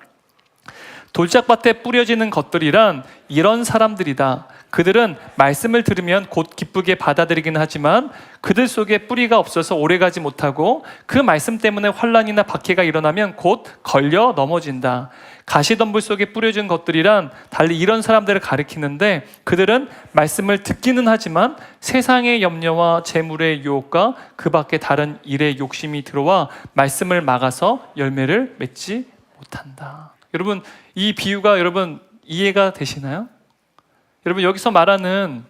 돌짝밭에 뿌려지는 것들이란 이런 사람들이다. 그들은 말씀을 들으면 곧 기쁘게 받아들이긴 하지만 그들 속에 뿌리가 없어서 오래가지 못하고 그 말씀 때문에 환난이나 박해가 일어나면 곧 걸려 넘어진다. 가시덤불 속에 뿌려진 것들이란 달리 이런 사람들을 가리키는데 그들은 말씀을 듣기는 하지만 세상의 염려와 재물의 유혹과 그 밖에 다른 일의 욕심이 들어와 말씀을 막아서 열매를 맺지 못한다. 여러분 이 비유가 여러분 이해가 되시나요? 여러분 여기서 말하는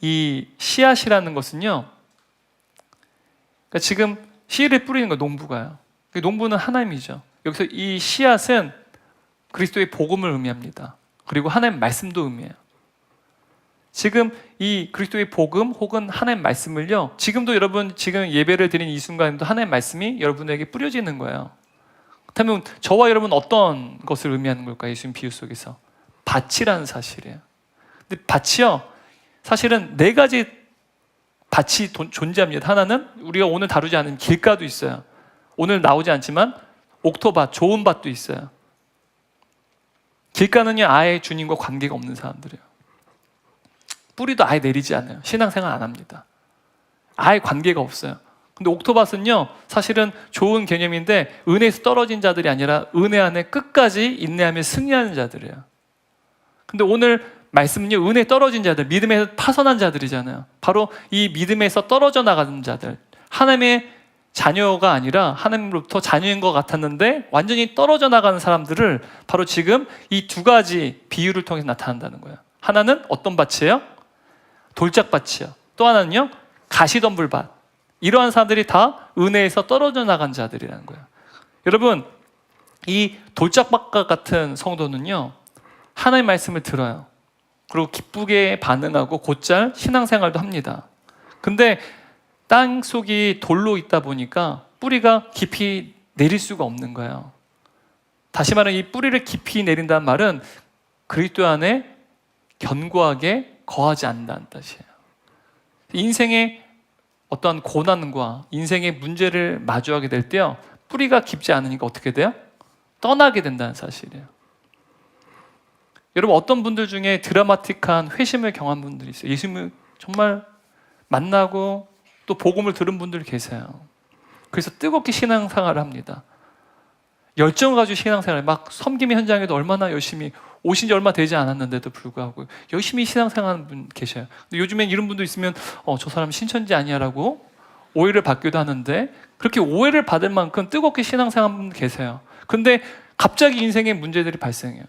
이 씨앗이라는 것은요, 그러니까 지금 씨를 뿌리는 거 농부가요. 농부는 하나님이죠. 여기서 이 씨앗은 그리스도의 복음을 의미합니다. 그리고 하나님 말씀도 의미해요. 지금 이 그리스도의 복음 혹은 하나님 말씀을요, 지금도 여러분 지금 예배를 드린 이 순간에도 하나님 말씀이 여러분에게 뿌려지는 거예요. 그렇다면 저와 여러분 어떤 것을 의미하는 걸까요? 예수님 비유 속에서 밭이라는 사실이에요. 근데 밭이요, 사실은 네 가지 밭이 존재합니다. 하나는 우리가 오늘 다루지 않은 길가도 있어요. 오늘 나오지 않지만 옥토밭, 좋은 밭도 있어요. 길가는요 아예 주님과 관계가 없는 사람들이에요. 뿌리도 아예 내리지 않아요. 신앙생활 안 합니다. 아예 관계가 없어요. 근데 옥토밭은요 사실은 좋은 개념인데 은혜에서 떨어진 자들이 아니라 은혜 안에 끝까지 인내하며 승리하는 자들이에요. 근데 오늘 말씀은요 은혜에 떨어진 자들, 믿음에서 파선한 자들이잖아요. 바로 이 믿음에서 떨어져 나가는 자들, 하나님의 자녀가 아니라 하나님으로부터 자녀인 것 같았는데 완전히 떨어져 나가는 사람들을 바로 지금 이 두 가지 비유를 통해서 나타난다는 거예요. 하나는 어떤 밭이에요? 돌짝밭이요. 또 하나는요 가시덤불밭. 이러한 사람들이 다 은혜에서 떨어져 나간 자들이라는 거예요. 여러분 이 돌짝밭과 같은 성도는요 하나님의 말씀을 들어요. 그리고 기쁘게 반응하고 곧잘 신앙생활도 합니다. 근데 땅 속이 돌로 있다 보니까 뿌리가 깊이 내릴 수가 없는 거예요. 다시 말하면 이 뿌리를 깊이 내린다는 말은 그리스도 안에 견고하게 거하지 않는다는 뜻이에요. 인생의 어떠한 고난과 인생의 문제를 마주하게 될 때요 뿌리가 깊지 않으니까 어떻게 돼요? 떠나게 된다는 사실이에요. 여러분 어떤 분들 중에 드라마틱한 회심을 경험한 분들이 있어요. 예수님을 정말 만나고 또 복음을 들은 분들 계세요. 그래서 뜨겁게 신앙생활을 합니다. 열정을 가지고 신앙생활을 막 섬김의 현장에도 얼마나 열심히 오신 지 얼마 되지 않았는데도 불구하고 열심히 신앙생활하는 분 계셔요. 근데 요즘엔 이런 분도 있으면 저 사람 신천지 아니야라고 오해를 받기도 하는데 그렇게 오해를 받을 만큼 뜨겁게 신앙생활하는 분 계세요. 근데 갑자기 인생에 문제들이 발생해요.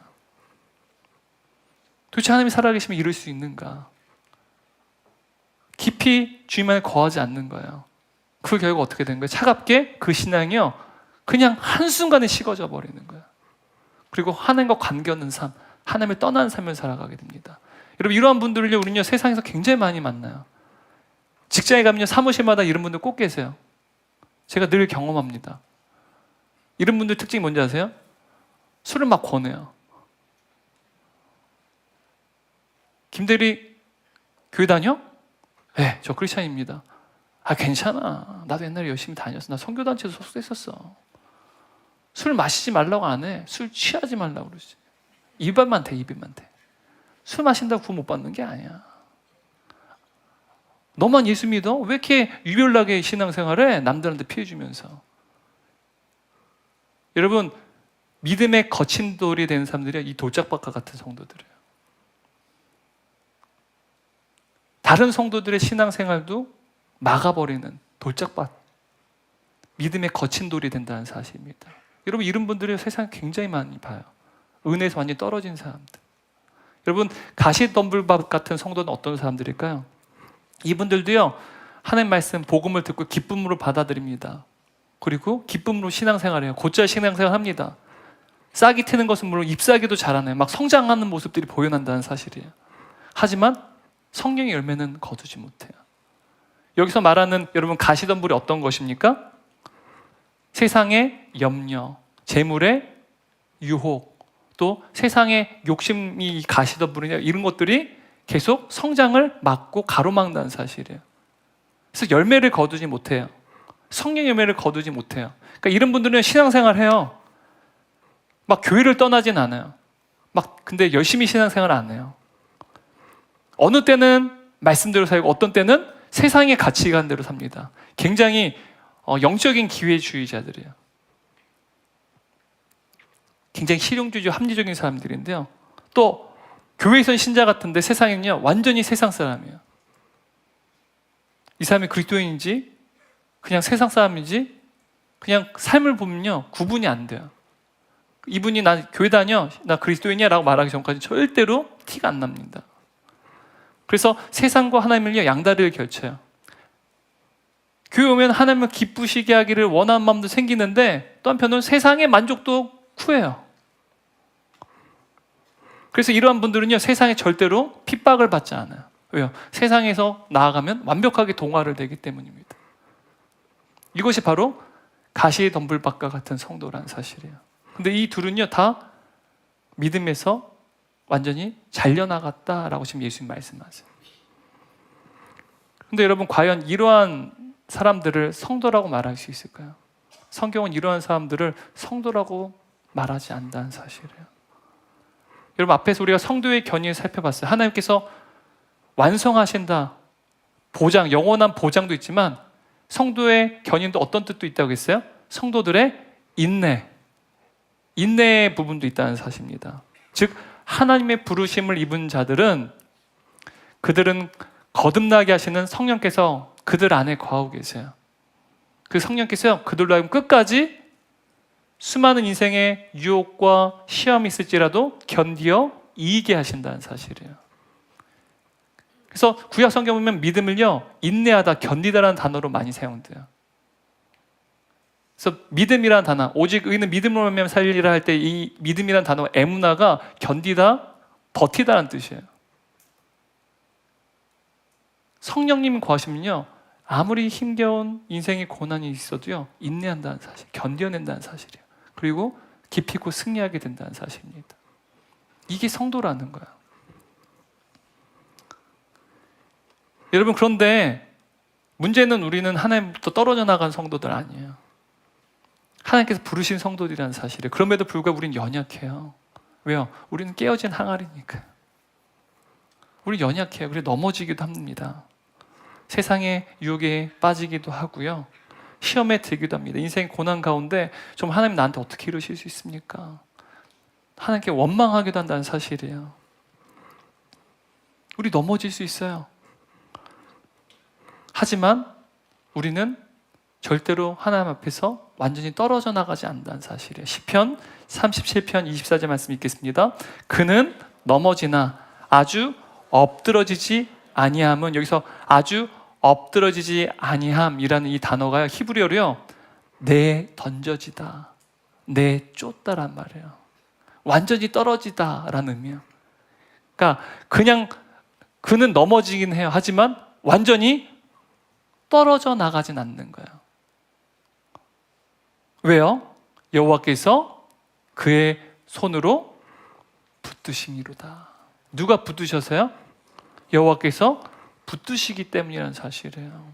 도대체 하나님이 살아계시면 이럴 수 있는가? 깊이 주님 안에 거하지 않는 거예요. 그 결과 어떻게 된 거예요? 차갑게 그 신앙이요 그냥 한순간에 식어져 버리는 거예요. 그리고 하나님과 관계 없는 삶, 하나님을 떠나는 삶을 살아가게 됩니다. 여러분 이러한 분들을요 우리는요 세상에서 굉장히 많이 만나요. 직장에 가면요 사무실마다 이런 분들 꼭 계세요. 제가 늘 경험합니다. 이런 분들 특징이 뭔지 아세요? 술을 막 권해요. 김대리 교회 다녀? 네, 저 크리스찬입니다. 아, 괜찮아. 나도 옛날에 열심히 다녔어. 나 선교단체도 소속됐었어. 술 마시지 말라고 안 해. 술 취하지 말라고 그러지. 입에만 대, 입에만 대. 술 마신다고 구원 못 받는 게 아니야. 너만 예수 믿어? 왜 이렇게 유별나게 신앙생활해? 남들한테 피해주면서. 여러분, 믿음의 거친 돌이 되는 사람들이 이 돌짝밭과 같은 성도들이에요. 다른 성도들의 신앙생활도 막아버리는 돌짝밭, 믿음의 거친 돌이 된다는 사실입니다. 여러분, 이런 분들이 세상에 굉장히 많이 봐요. 은혜에서 완전히 떨어진 사람들. 여러분, 가시덤불밭 같은 성도는 어떤 사람들일까요? 이분들도요, 하나님 말씀, 복음을 듣고 기쁨으로 받아들입니다. 그리고 기쁨으로 신앙생활해요. 곧잘 신앙생활 합니다. 싹이 트는 것은 물론 잎사귀도 자라나요. 막 성장하는 모습들이 보여난다는 사실이에요. 하지만 성령의 열매는 거두지 못해요. 여기서 말하는 여러분 가시덤불이 어떤 것입니까? 세상의 염려, 재물의 유혹, 또 세상의 욕심이 가시덤불이냐 이런 것들이 계속 성장을 막고 가로막는다는 사실이에요. 그래서 열매를 거두지 못해요. 성령 열매를 거두지 못해요. 그러니까 이런 분들은 신앙생활 해요. 막 교회를 떠나진 않아요. 막 근데 열심히 신앙생활 안 해요. 어느 때는 말씀대로 살고 어떤 때는 세상의 가치관대로 삽니다. 굉장히 영적인 기회주의자들이에요. 굉장히 실용주의적 합리적인 사람들인데요. 또 교회에서는 신자 같은데 세상에는요 완전히 세상 사람이에요. 이 사람이 그리스도인인지 그냥 세상 사람인지 그냥 삶을 보면요 구분이 안 돼요. 이분이 나 교회 다녀, 나 그리스도인이야 라고 말하기 전까지 절대로 티가 안 납니다. 그래서 세상과 하나님을요 양다리를 결쳐요. 교회 오면 하나님을 기쁘시게 하기를 원하는 마음도 생기는데 또 한편으로는 세상의 만족도 구해요. 그래서 이러한 분들은요 세상에 절대로 핍박을 받지 않아요. 왜요? 세상에서 나아가면 완벽하게 동화를 되기 때문입니다. 이것이 바로 가시덤불밭과 같은 성도라는 사실이에요. 근데 이 둘은요 다 믿음에서 완전히 잘려나갔다라고 지금 예수님 말씀하세요. 근데 여러분 과연 이러한 사람들을 성도라고 말할 수 있을까요? 성경은 이러한 사람들을 성도라고 말하지 않는다는 사실이에요. 여러분 앞에서 우리가 성도의 견인을 살펴봤어요. 하나님께서 완성하신다. 보장, 영원한 보장도 있지만 성도의 견인도 어떤 뜻도 있다고 했어요? 성도들의 인내의 부분도 있다는 사실입니다. 즉 하나님의 부르심을 입은 자들은 그들은 거듭나게 하시는 성령께서 그들 안에 거하고 계세요. 그 성령께서 그들로 하여금 끝까지 수많은 인생의 유혹과 시험이 있을지라도 견디어 이기게 하신다는 사실이에요. 그래서 구약 성경 보면 믿음을요 인내하다, 견디다라는 단어로 많이 사용돼요. 그래서 믿음이라는 단어, 오직 의인은 믿음으로 말미암아 살리라 할 때 이 믿음이라는 단어 에무나가 견디다, 버티다라는 뜻이에요. 성령님이 거하시면요 아무리 힘겨운 인생의 고난이 있어도요 인내한다는 사실, 견뎌낸다는 사실이에요. 그리고 깊이 있고 승리하게 된다는 사실입니다. 이게 성도라는 거예요. 여러분 그런데 문제는 우리는 하나님부터 떨어져 나간 성도들 아니에요. 하나님께서 부르신 성도들이라는 사실이에요. 그럼에도 불구하고 우리는 연약해요. 왜요? 우리는 깨어진 항아리니까요. 우리 연약해요. 그래서 넘어지기도 합니다. 세상의 유혹에 빠지기도 하고요. 시험에 들기도 합니다. 인생 고난 가운데 좀 하나님 나한테 어떻게 이러실 수 있습니까? 하나님께 원망하기도 한다는 사실이에요. 우리 넘어질 수 있어요. 하지만 우리는 절대로 하나님 앞에서 완전히 떨어져 나가지 않는다는 사실이에요. 시편 37편 24절 말씀 읽겠습니다. 그는 넘어지나 아주 엎드러지지 아니함은, 여기서 아주 엎드러지지 아니함이라는 이 단어가 히브리어로요 내 던져지다, 내 쫓다란 말이에요. 완전히 떨어지다라는 의미예요. 그러니까 그냥 그는 넘어지긴 해요. 하지만 완전히 떨어져 나가진 않는 거예요. 왜요? 여호와께서 그의 손으로 붙드심이로다. 누가 붙드셔서요? 여호와께서 붙드시기 때문이라는 사실이에요.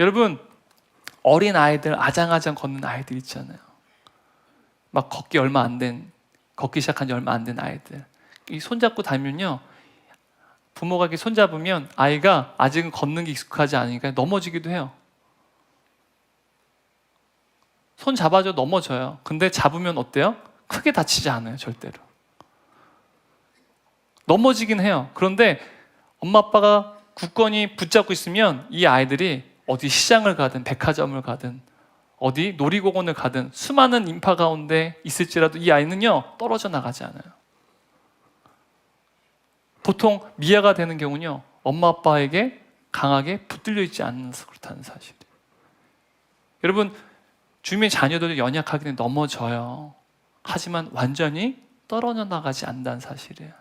여러분, 어린 아이들, 아장아장 걷는 아이들 있잖아요. 막 걷기 시작한 지 얼마 안 된 아이들. 이 손잡고 다니면요, 부모가 이렇게 손잡으면 아이가 아직은 걷는 게 익숙하지 않으니까 넘어지기도 해요. 손 잡아줘 넘어져요. 근데 잡으면 어때요? 크게 다치지 않아요, 절대로. 넘어지긴 해요. 그런데 엄마 아빠가 굳건히 붙잡고 있으면 이 아이들이 어디 시장을 가든 백화점을 가든 어디 놀이공원을 가든 수많은 인파 가운데 있을지라도 이 아이는요, 떨어져 나가지 않아요. 보통 미아가 되는 경우는요, 엄마 아빠에게 강하게 붙들려 있지 않아서 그렇다는 사실이에요. 여러분, 주님의 자녀들도 연약하게 넘어져요. 하지만 완전히 떨어져 나가지 않는다는 사실이에요.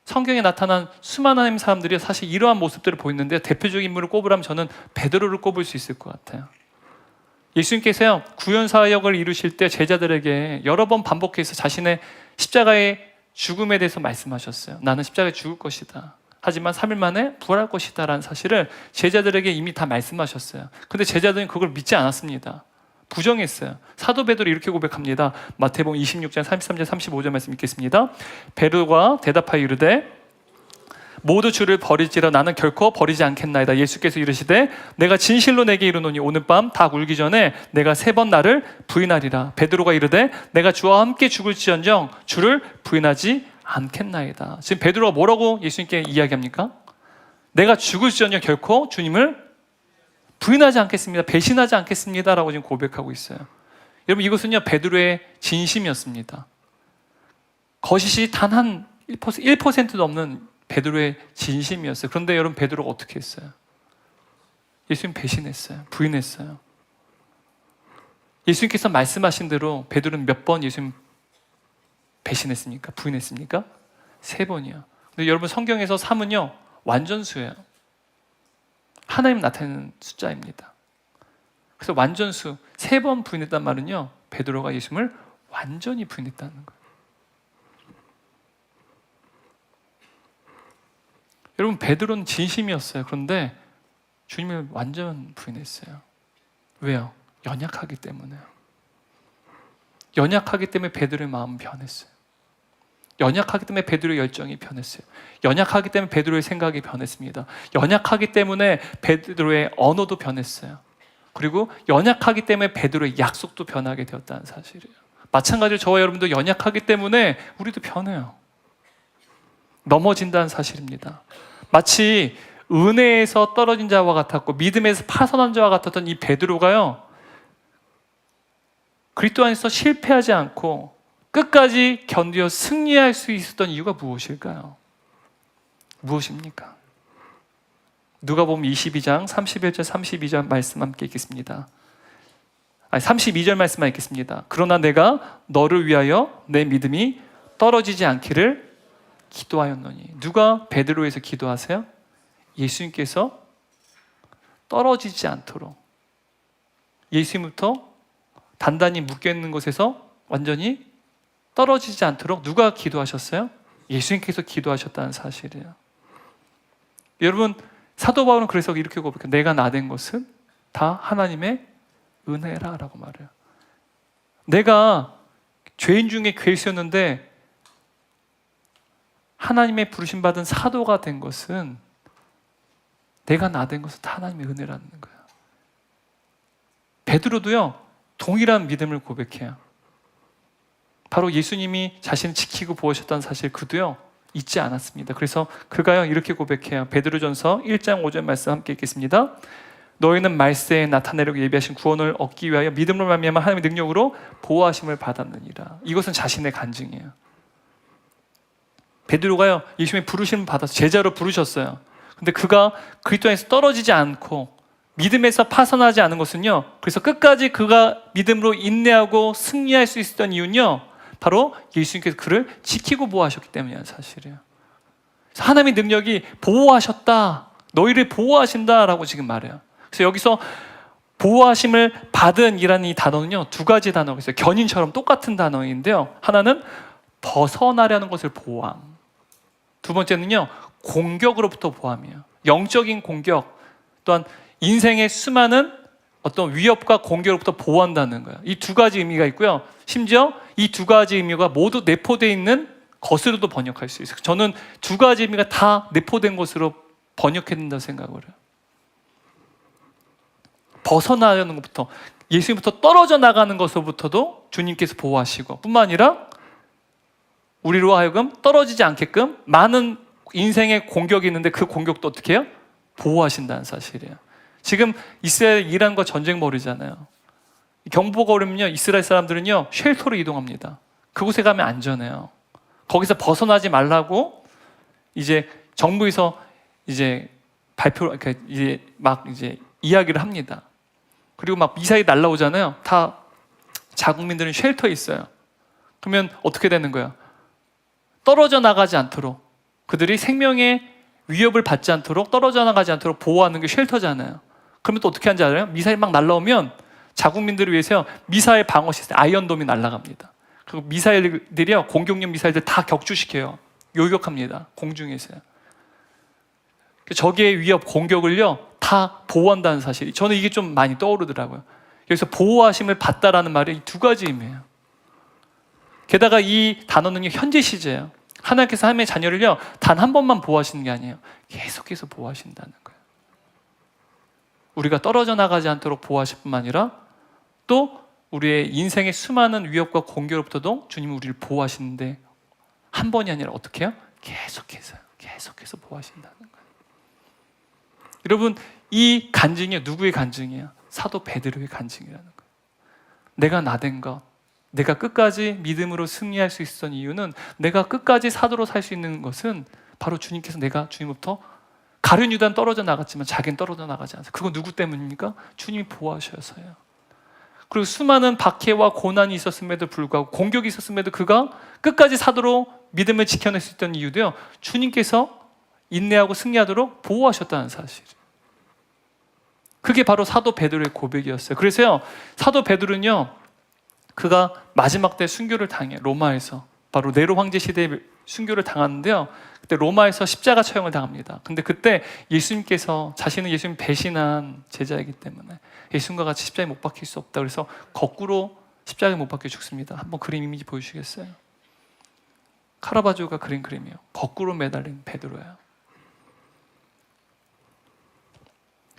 성경에 나타난 수많은 하나님 사람들이 사실 이러한 모습들을 보이는데, 대표적인 인물을 꼽으라면 저는 베드로를 꼽을 수 있을 것 같아요. 예수님께서요, 구원 사역을 이루실 때 제자들에게 여러 번 반복해서 자신의 십자가의 죽음에 대해서 말씀하셨어요. 나는 십자가에 죽을 것이다. 하지만 3일 만에 부활할 것이다 라는 사실을 제자들에게 이미 다 말씀하셨어요. 근데 제자들은 그걸 믿지 않았습니다. 부정했어요. 사도 베드로 이렇게 고백합니다. 마태복음 26장 33절 35절 말씀 읽겠습니다. 베드로가 대답하여 이르되 모두 주를 버릴지라 나는 결코 버리지 않겠나이다. 예수께서 이르시되 내가 진실로 내게 이르노니 오늘 밤 닭 울기 전에 내가 3번 나를 부인하리라. 베드로가 이르되 내가 주와 함께 죽을지언정 주를 부인하지 않겠나이다. 지금 베드로가 뭐라고 예수님께 이야기합니까? 내가 죽을지언정 결코 주님을 부인하지 않겠습니다. 배신하지 않겠습니다. 라고 지금 고백하고 있어요. 여러분, 이것은요, 베드로의 진심이었습니다. 거짓이 단 한 1%도 없는 베드로의 진심이었어요. 그런데 여러분, 베드로가 어떻게 했어요? 예수님 배신했어요. 부인했어요. 예수님께서 말씀하신 대로 베드로는 몇 번 예수님 배신했습니까? 부인했습니까? 3번이요. 근데 여러분, 성경에서 3은요, 완전수예요. 하나님 나타내는 숫자입니다. 그래서 완전수, 3번 부인했단 말은요, 베드로가 예수님을 완전히 부인했다는 거예요. 여러분, 베드로는 진심이었어요. 그런데 주님을 완전 부인했어요. 왜요? 연약하기 때문에요. 연약하기 때문에 베드로의 마음은 변했어요. 연약하기 때문에 베드로의 열정이 변했어요. 연약하기 때문에 베드로의 생각이 변했습니다. 연약하기 때문에 베드로의 언어도 변했어요. 그리고 연약하기 때문에 베드로의 약속도 변하게 되었다는 사실이에요. 마찬가지로 저와 여러분도 연약하기 때문에 우리도 변해요. 넘어진다는 사실입니다. 마치 은혜에서 떨어진 자와 같았고 믿음에서 파선한 자와 같았던 이 베드로가요, 그리스도 안에서 실패하지 않고 끝까지 견디어 승리할 수 있었던 이유가 무엇일까요? 무엇입니까? 누가복음 22장 31절 32절 말씀 함께 읽겠습니다. 32절 말씀만 읽겠습니다. 그러나 내가 너를 위하여 내 믿음이 떨어지지 않기를 기도하였노니. 누가 베드로에서 기도하세요? 예수님께서 떨어지지 않도록, 예수님부터 단단히 묶여있는 곳에서 완전히 떨어지지 않도록 누가 기도하셨어요? 예수님께서 기도하셨다는 사실이에요. 여러분, 사도 바울은 그래서 이렇게 고백해요. 내가 나된 것은 다 하나님의 은혜라 라고 말해요. 내가 죄인 중에 괴수였는데 하나님의 부르심받은 사도가 된 것은, 내가 나된 것은 다 하나님의 은혜라는 거예요. 베드로도요, 동일한 믿음을 고백해요. 바로 예수님이 자신을 지키고 보호하셨다는 사실 그도요, 잊지 않았습니다. 그래서 그가요, 이렇게 고백해요. 베드로전서 1장 5절 말씀 함께 읽겠습니다. 너희는 말세에 나타내려고 예비하신 구원을 얻기 위하여 믿음으로 말미암아 하나님의 능력으로 보호하심을 받았느니라. 이것은 자신의 간증이에요. 베드로가요, 예수님의 부르심을 받아서 제자로 부르셨어요. 근데 그가 그리스도 안에서 떨어지지 않고 믿음에서 파선하지 않은 것은요, 그래서 끝까지 그가 믿음으로 인내하고 승리할 수 있었던 이유는요, 바로 예수님께서 그를 지키고 보호하셨기 때문이라는 사실이에요. 그래서 하나님의 능력이 보호하셨다, 너희를 보호하신다라고 지금 말해요. 그래서 여기서 보호하심을 받은 이라는 이 단어는요, 2가지 단어가 있어요. 견인처럼 똑같은 단어인데요, 하나는 벗어나려는 것을 보호함, 두 번째는요, 공격으로부터 보호함이에요. 영적인 공격, 또한 인생의 수많은 어떤 위협과 공격으로부터 보호한다는 거예요. 이 두 가지 의미가 있고요. 심지어 이 두 가지 의미가 모두 내포되어 있는 것으로도 번역할 수 있어요. 저는 두 가지 의미가 다 내포된 것으로 번역해야 된다고 생각을 해요. 벗어나는 것부터, 예수님부터 떨어져 나가는 것부터도 주님께서 보호하시고, 뿐만 아니라 우리로 하여금 떨어지지 않게끔 많은 인생의 공격이 있는데 그 공격도 어떻게 해요? 보호하신다는 사실이에요. 지금 이스라엘 이란과 전쟁 벌이잖아요. 경보가 오르면요, 이스라엘 사람들은요 쉘터로 이동합니다. 그곳에 가면 안전해요. 거기서 벗어나지 말라고 이제 정부에서 이제 그러니까 이제 이야기를 합니다. 그리고 막 미사일이 날라오잖아요. 다 자국민들은 쉘터에 있어요. 그러면 어떻게 되는 거예요? 떨어져 나가지 않도록, 그들이 생명의 위협을 받지 않도록, 떨어져 나가지 않도록 보호하는 게 쉘터잖아요. 그러면 또 어떻게 하는지 알아요? 미사일 막 날라오면 자국민들을 위해서 미사일 방어 시스템 아이언돔이 날아갑니다. 그리고 미사일들이요, 공격용 미사일들 다 격추시켜요. 요격합니다. 공중에서요. 적의 위협, 공격을요 다 보호한다는 사실이, 저는 이게 좀 많이 떠오르더라고요. 여기서 보호하심을 받다라는 말이 이 두 가지 의미예요. 게다가 이 단어는 현재 시제예요. 하나님께서 하나님의 자녀를요 단 한 번만 보호하시는 게 아니에요. 계속해서 보호하신다는 거예요. 우리가 떨어져 나가지 않도록 보호하실 뿐만 아니라 또 우리의 인생의 수많은 위협과 공격으로부터도 주님은 우리를 보호하시는데, 한 번이 아니라 어떻게 해요? 계속해서 보호하신다는 거예요. 여러분, 이 간증이 누구의 간증이에요? 사도 베드로의 간증이라는 거예요. 내가 나된 것, 내가 끝까지 믿음으로 승리할 수 있었던 이유는, 내가 끝까지 사도로 살 수 있는 것은 바로 주님께서, 내가 주님부터 가룟 유다는 떨어져 나갔지만 자기는 떨어져 나가지 않아요. 그건 누구 때문입니까? 주님이 보호하셔서요. 그리고 수많은 박해와 고난이 있었음에도 불구하고, 공격이 있었음에도 그가 끝까지 사도로 믿음을 지켜낼 수 있던 이유도요, 주님께서 인내하고 승리하도록 보호하셨다는 사실. 그게 바로 사도 베드로의 고백이었어요. 그래서요, 사도 베드로는요, 그가 마지막 때 순교를 당해요. 로마에서. 바로 네로 황제 시대에 순교를 당하는데요, 그때 로마에서 십자가 처형을 당합니다. 근데 그때 예수님께서, 자신은 예수님 배신한 제자이기 때문에 예수님과 같이 십자가에 못 박힐 수 없다, 그래서 거꾸로 십자가에 못 박혀 죽습니다. 한번 그림 이미지 보여주시겠어요? 카라바조가 그린 그림이에요. 거꾸로 매달린 베드로예요.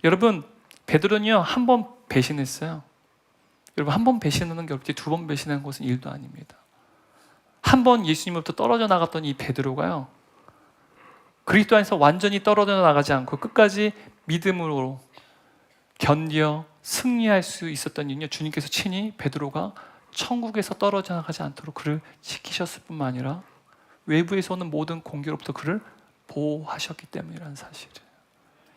여러분, 베드로는요 한 번 배신했어요. 여러분, 한 번 배신하는 게 어렵지 두 번 배신하는 것은 일도 아닙니다. 한 번 예수님으로부터 떨어져 나갔던 이 베드로가요, 그리스도 안에서 완전히 떨어져 나가지 않고 끝까지 믿음으로 견뎌 승리할 수 있었던 이유는요, 주님께서 친히 베드로가 천국에서 떨어져 나가지 않도록 그를 지키셨을 뿐만 아니라 외부에서 오는 모든 공격으로부터 그를 보호하셨기 때문이라는 사실이에요.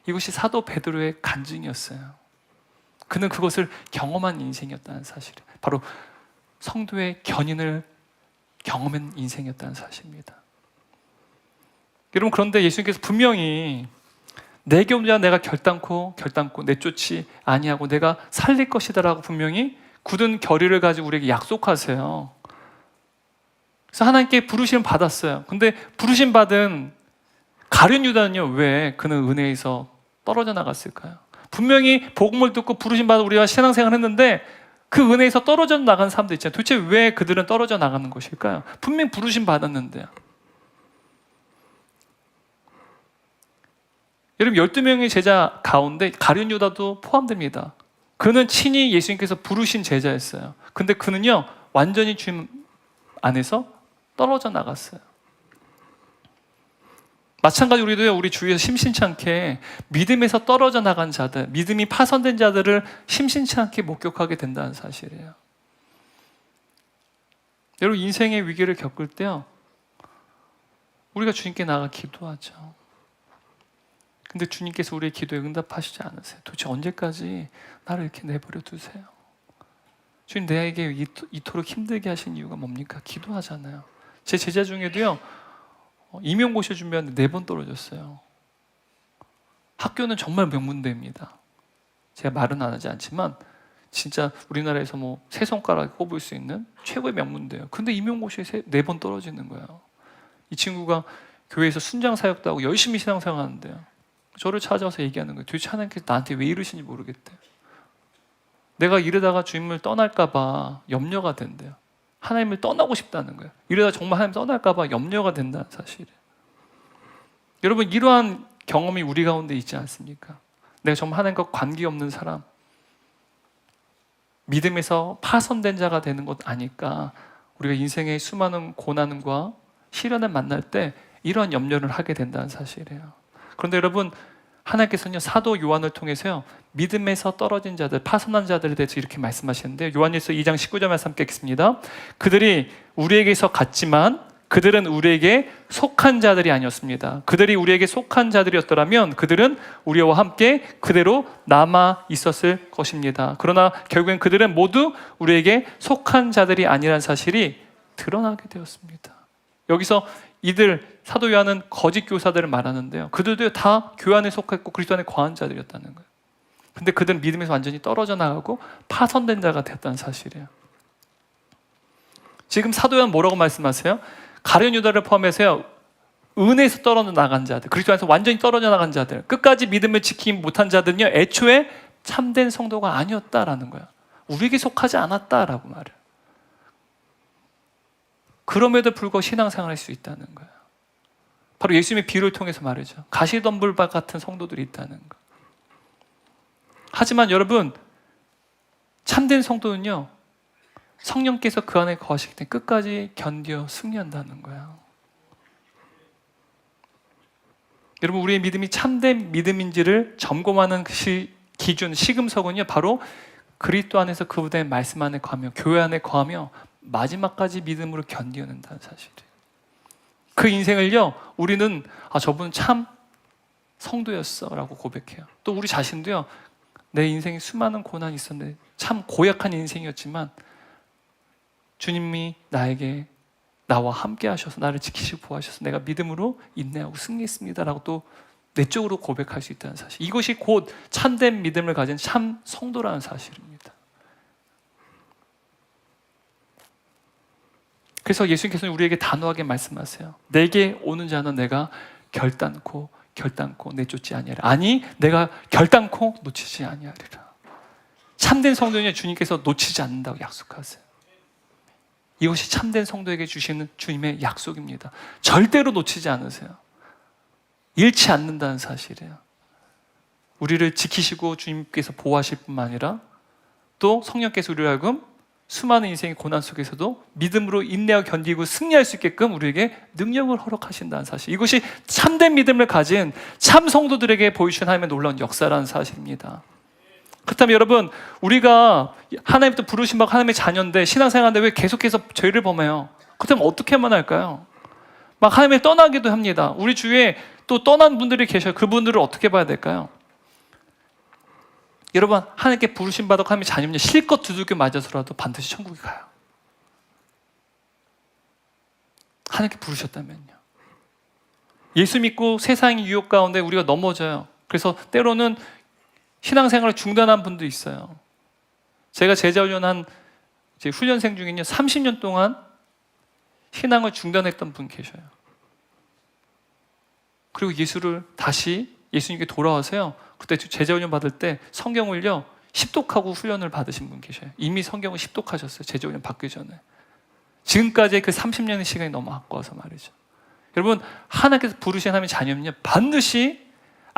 이것이 사도 베드로의 간증이었어요. 그는 그것을 경험한 인생이었다는 사실, 바로 성도의 견인을 경험한 인생이었다는 사실입니다. 여러분, 그런데 예수님께서 분명히 내게 온 자 내가 결단코 내쫓지 아니하고 내가 살릴 것이다라고 분명히 굳은 결의를 가지고 우리에게 약속하세요. 그래서 하나님께 부르심을 받았어요. 근데 부르심 받은 가룟 유다는요, 왜 그는 은혜에서 떨어져 나갔을까요? 분명히 복음을 듣고 부르심 받아 우리가 신앙생활을 했는데 그 은혜에서 떨어져 나간 사람들 있잖아요. 도대체 왜 그들은 떨어져 나가는 것일까요? 분명히 부르심 받았는데요. 여러분, 12명의 제자 가운데 가룟 유다도 포함됩니다. 그는 친히 예수님께서 부르신 제자였어요. 근데 그는요 완전히 주님 안에서 떨어져 나갔어요. 마찬가지로 우리도요, 우리 주위에서 심심치 않게 믿음에서 떨어져 나간 자들, 믿음이 파손된 자들을 심심치 않게 목격하게 된다는 사실이에요. 여러분, 인생의 위기를 겪을 때요, 우리가 주님께 나가 기도하죠. 근데 주님께서 우리의 기도에 응답하시지 않으세요. 도대체 언제까지 나를 이렇게 내버려 두세요? 주님, 내게 이토록 힘들게 하신 이유가 뭡니까? 기도하잖아요. 제 제자 중에도요, 임용고시 준비하는데 4번 떨어졌어요. 학교는 정말 명문대입니다. 제가 말은 안 하지 않지만 진짜 우리나라에서 뭐 세 손가락에 꼽을 수 있는 최고의 명문대예요. 근데 임용고시에 4번 떨어지는 거예요. 이 친구가 교회에서 순장 사역도 하고 열심히 신앙생활 하는데요. 저를 찾아와서 얘기하는 거예요. 도대체 하나님께서 나한테 왜 이러시는지 모르겠대요. 내가 이러다가 주님을 떠날까 봐 염려가 된대요. 하나님을 떠나고 싶다는 거예요. 이러다 정말 하나님 떠날까 봐 염려가 된다는 사실이에요. 여러분, 이러한 경험이 우리 가운데 있지 않습니까? 내가 정말 하나님과 관계없는 사람, 믿음에서 파손된 자가 되는 것 아닐까. 우리가 인생의 수많은 고난과 시련을 만날 때 이러한 염려를 하게 된다는 사실이에요. 그런데 여러분, 하나님께서는요, 사도 요한을 통해서요, 믿음에서 떨어진 자들, 파손한 자들에 대해서 이렇게 말씀하시는데, 요한일서 2장 19절 말씀 함께 읽겠습니다. 그들이 우리에게서 갔지만 그들은 우리에게 속한 자들이 아니었습니다. 그들이 우리에게 속한 자들이었더라면 그들은 우리와 함께 그대로 남아 있었을 것입니다. 그러나 결국엔 그들은 모두 우리에게 속한 자들이 아니라는 사실이 드러나게 되었습니다. 여기서 이들, 사도 요한은 거짓 교사들을 말하는데요, 그들도 다 교회 안에 속했고 그리스도 안에 거한 자들이었다는 거예요. 근데 그들은 믿음에서 완전히 떨어져 나가고 파손된 자가 되었다는 사실이에요. 지금 사도 요한 뭐라고 말씀하세요? 가룟 유다를 포함해서요, 은혜에서 떨어져 나간 자들, 그리스도 안에서 완전히 떨어져 나간 자들, 끝까지 믿음을 지키지 못한 자들은요, 애초에 참된 성도가 아니었다라는 거예요. 우리에게 속하지 않았다라고 말해요. 그럼에도 불구하고 신앙생활을 할 수 있다는 거예요. 바로 예수님의 비유를 통해서 말이죠. 가시덤불밭 같은 성도들이 있다는 거. 하지만 여러분, 참된 성도는요, 성령께서 그 안에 거하시기 때문에 끝까지 견뎌 승리한다는 거예요. 여러분, 우리의 믿음이 참된 믿음인지를 점검하는 기준, 시금석은요, 바로 그리스도 안에서 그분의 말씀 안에 거하며 교회 안에 거하며 마지막까지 믿음으로 견뎌낸다는 사실이에요. 그 인생을요, 우리는 저분은 참 성도였어 라고 고백해요. 또 우리 자신도요, 내 인생에 수많은 고난이 있었는데 참 고약한 인생이었지만 주님이 나와 함께 하셔서 나를 지키시고 보호하셔서 내가 믿음으로 인내하고 승리했습니다 라고 또 내적으로 고백할 수 있다는 사실, 이것이 곧 참된 믿음을 가진 참 성도라는 사실입니다. 그래서 예수님께서는 우리에게 단호하게 말씀하세요. 내게 오는 자는 내가 결단코 내쫓지 아니하리라. 아니, 내가 결단코 놓치지 아니하리라. 참된 성도는 주님께서 놓치지 않는다고 약속하세요. 이것이 참된 성도에게 주시는 주님의 약속입니다. 절대로 놓치지 않으세요. 잃지 않는다는 사실이에요. 우리를 지키시고 주님께서 보호하실 뿐만 아니라 또 성령께서 우리를 하여금 수많은 인생의 고난 속에서도 믿음으로 인내하고 견디고 승리할 수 있게끔 우리에게 능력을 허락하신다는 사실, 이것이 참된 믿음을 가진 참 성도들에게 보여주신 하나님의 놀라운 역사라는 사실입니다. 그렇다면 여러분, 우리가 하나님부터 부르신 바 하나님의 자녀인데 신앙생활하는데 왜 계속해서 죄를 범해요? 그렇다면 어떻게만 할까요? 막 하나님을 떠나기도 합니다. 우리 주위에 또 떠난 분들이 계셔요. 그분들을 어떻게 봐야 될까요? 여러분, 하나님께 부르신 바도 하나님의 자녀면 실컷 두들겨 맞아서라도 반드시 천국에 가요. 하나님께 부르셨다면요. 예수 믿고 세상의 유혹 가운데 우리가 넘어져요. 그래서 때로는 신앙생활을 중단한 분도 있어요. 제가 제자훈련한 훈련생 중에는요, 30년 동안 신앙을 중단했던 분 계셔요. 그리고 예수님께 돌아와서요, 그때 제자훈련 받을 때 성경을요, 십독하고 훈련을 받으신 분 계셔요. 이미 성경을 십독하셨어요. 제자훈련 받기 전에. 지금까지의 그 30년의 시간이 너무 아까워서 말이죠. 여러분, 하나님께서 부르신 하나님의 자녀는요, 반드시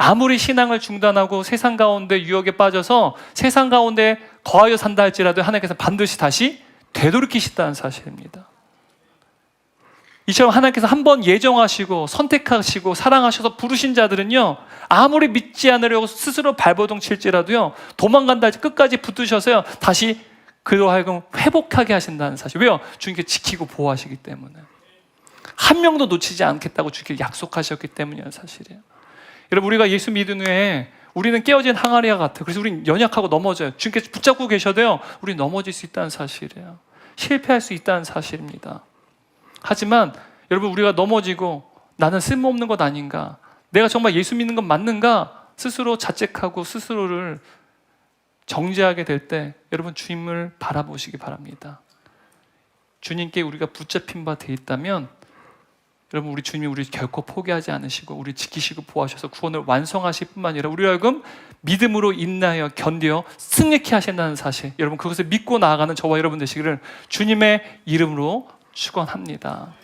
아무리 신앙을 중단하고 세상 가운데 유혹에 빠져서 세상 가운데 거하여 산다 할지라도 하나님께서 반드시 다시 되돌이키신다는 사실입니다. 이처럼 하나님께서 한번 예정하시고 선택하시고 사랑하셔서 부르신 자들은요, 아무리 믿지 않으려고 스스로 발버둥 칠지라도요, 도망간다 할지 끝까지 붙드셔서요, 다시 그로 하여금 회복하게 하신다는 사실. 왜요? 주님께 지키고 보호하시기 때문에. 한 명도 놓치지 않겠다고 주님께 약속하셨기 때문이라는 사실이에요. 여러분, 우리가 예수 믿은 후에 우리는 깨어진 항아리와 같아요. 그래서 우리는 연약하고 넘어져요. 주님께서 붙잡고 계셔도요, 우리는 넘어질 수 있다는 사실이에요. 실패할 수 있다는 사실입니다. 하지만 여러분, 우리가 넘어지고 나는 쓸모없는 것 아닌가, 내가 정말 예수 믿는 건 맞는가 스스로 자책하고 스스로를 정죄하게 될 때 여러분, 주님을 바라보시기 바랍니다. 주님께 우리가 붙잡힌 바 돼 있다면 여러분, 우리 주님이 우리 결코 포기하지 않으시고 우리 지키시고 보호하셔서 구원을 완성하실 뿐만 아니라 우리로 하여금 믿음으로 인내하여 견디어 승리케 하신다는 사실, 여러분 그것을 믿고 나아가는 저와 여러분 되시기를 주님의 이름으로 축원합니다.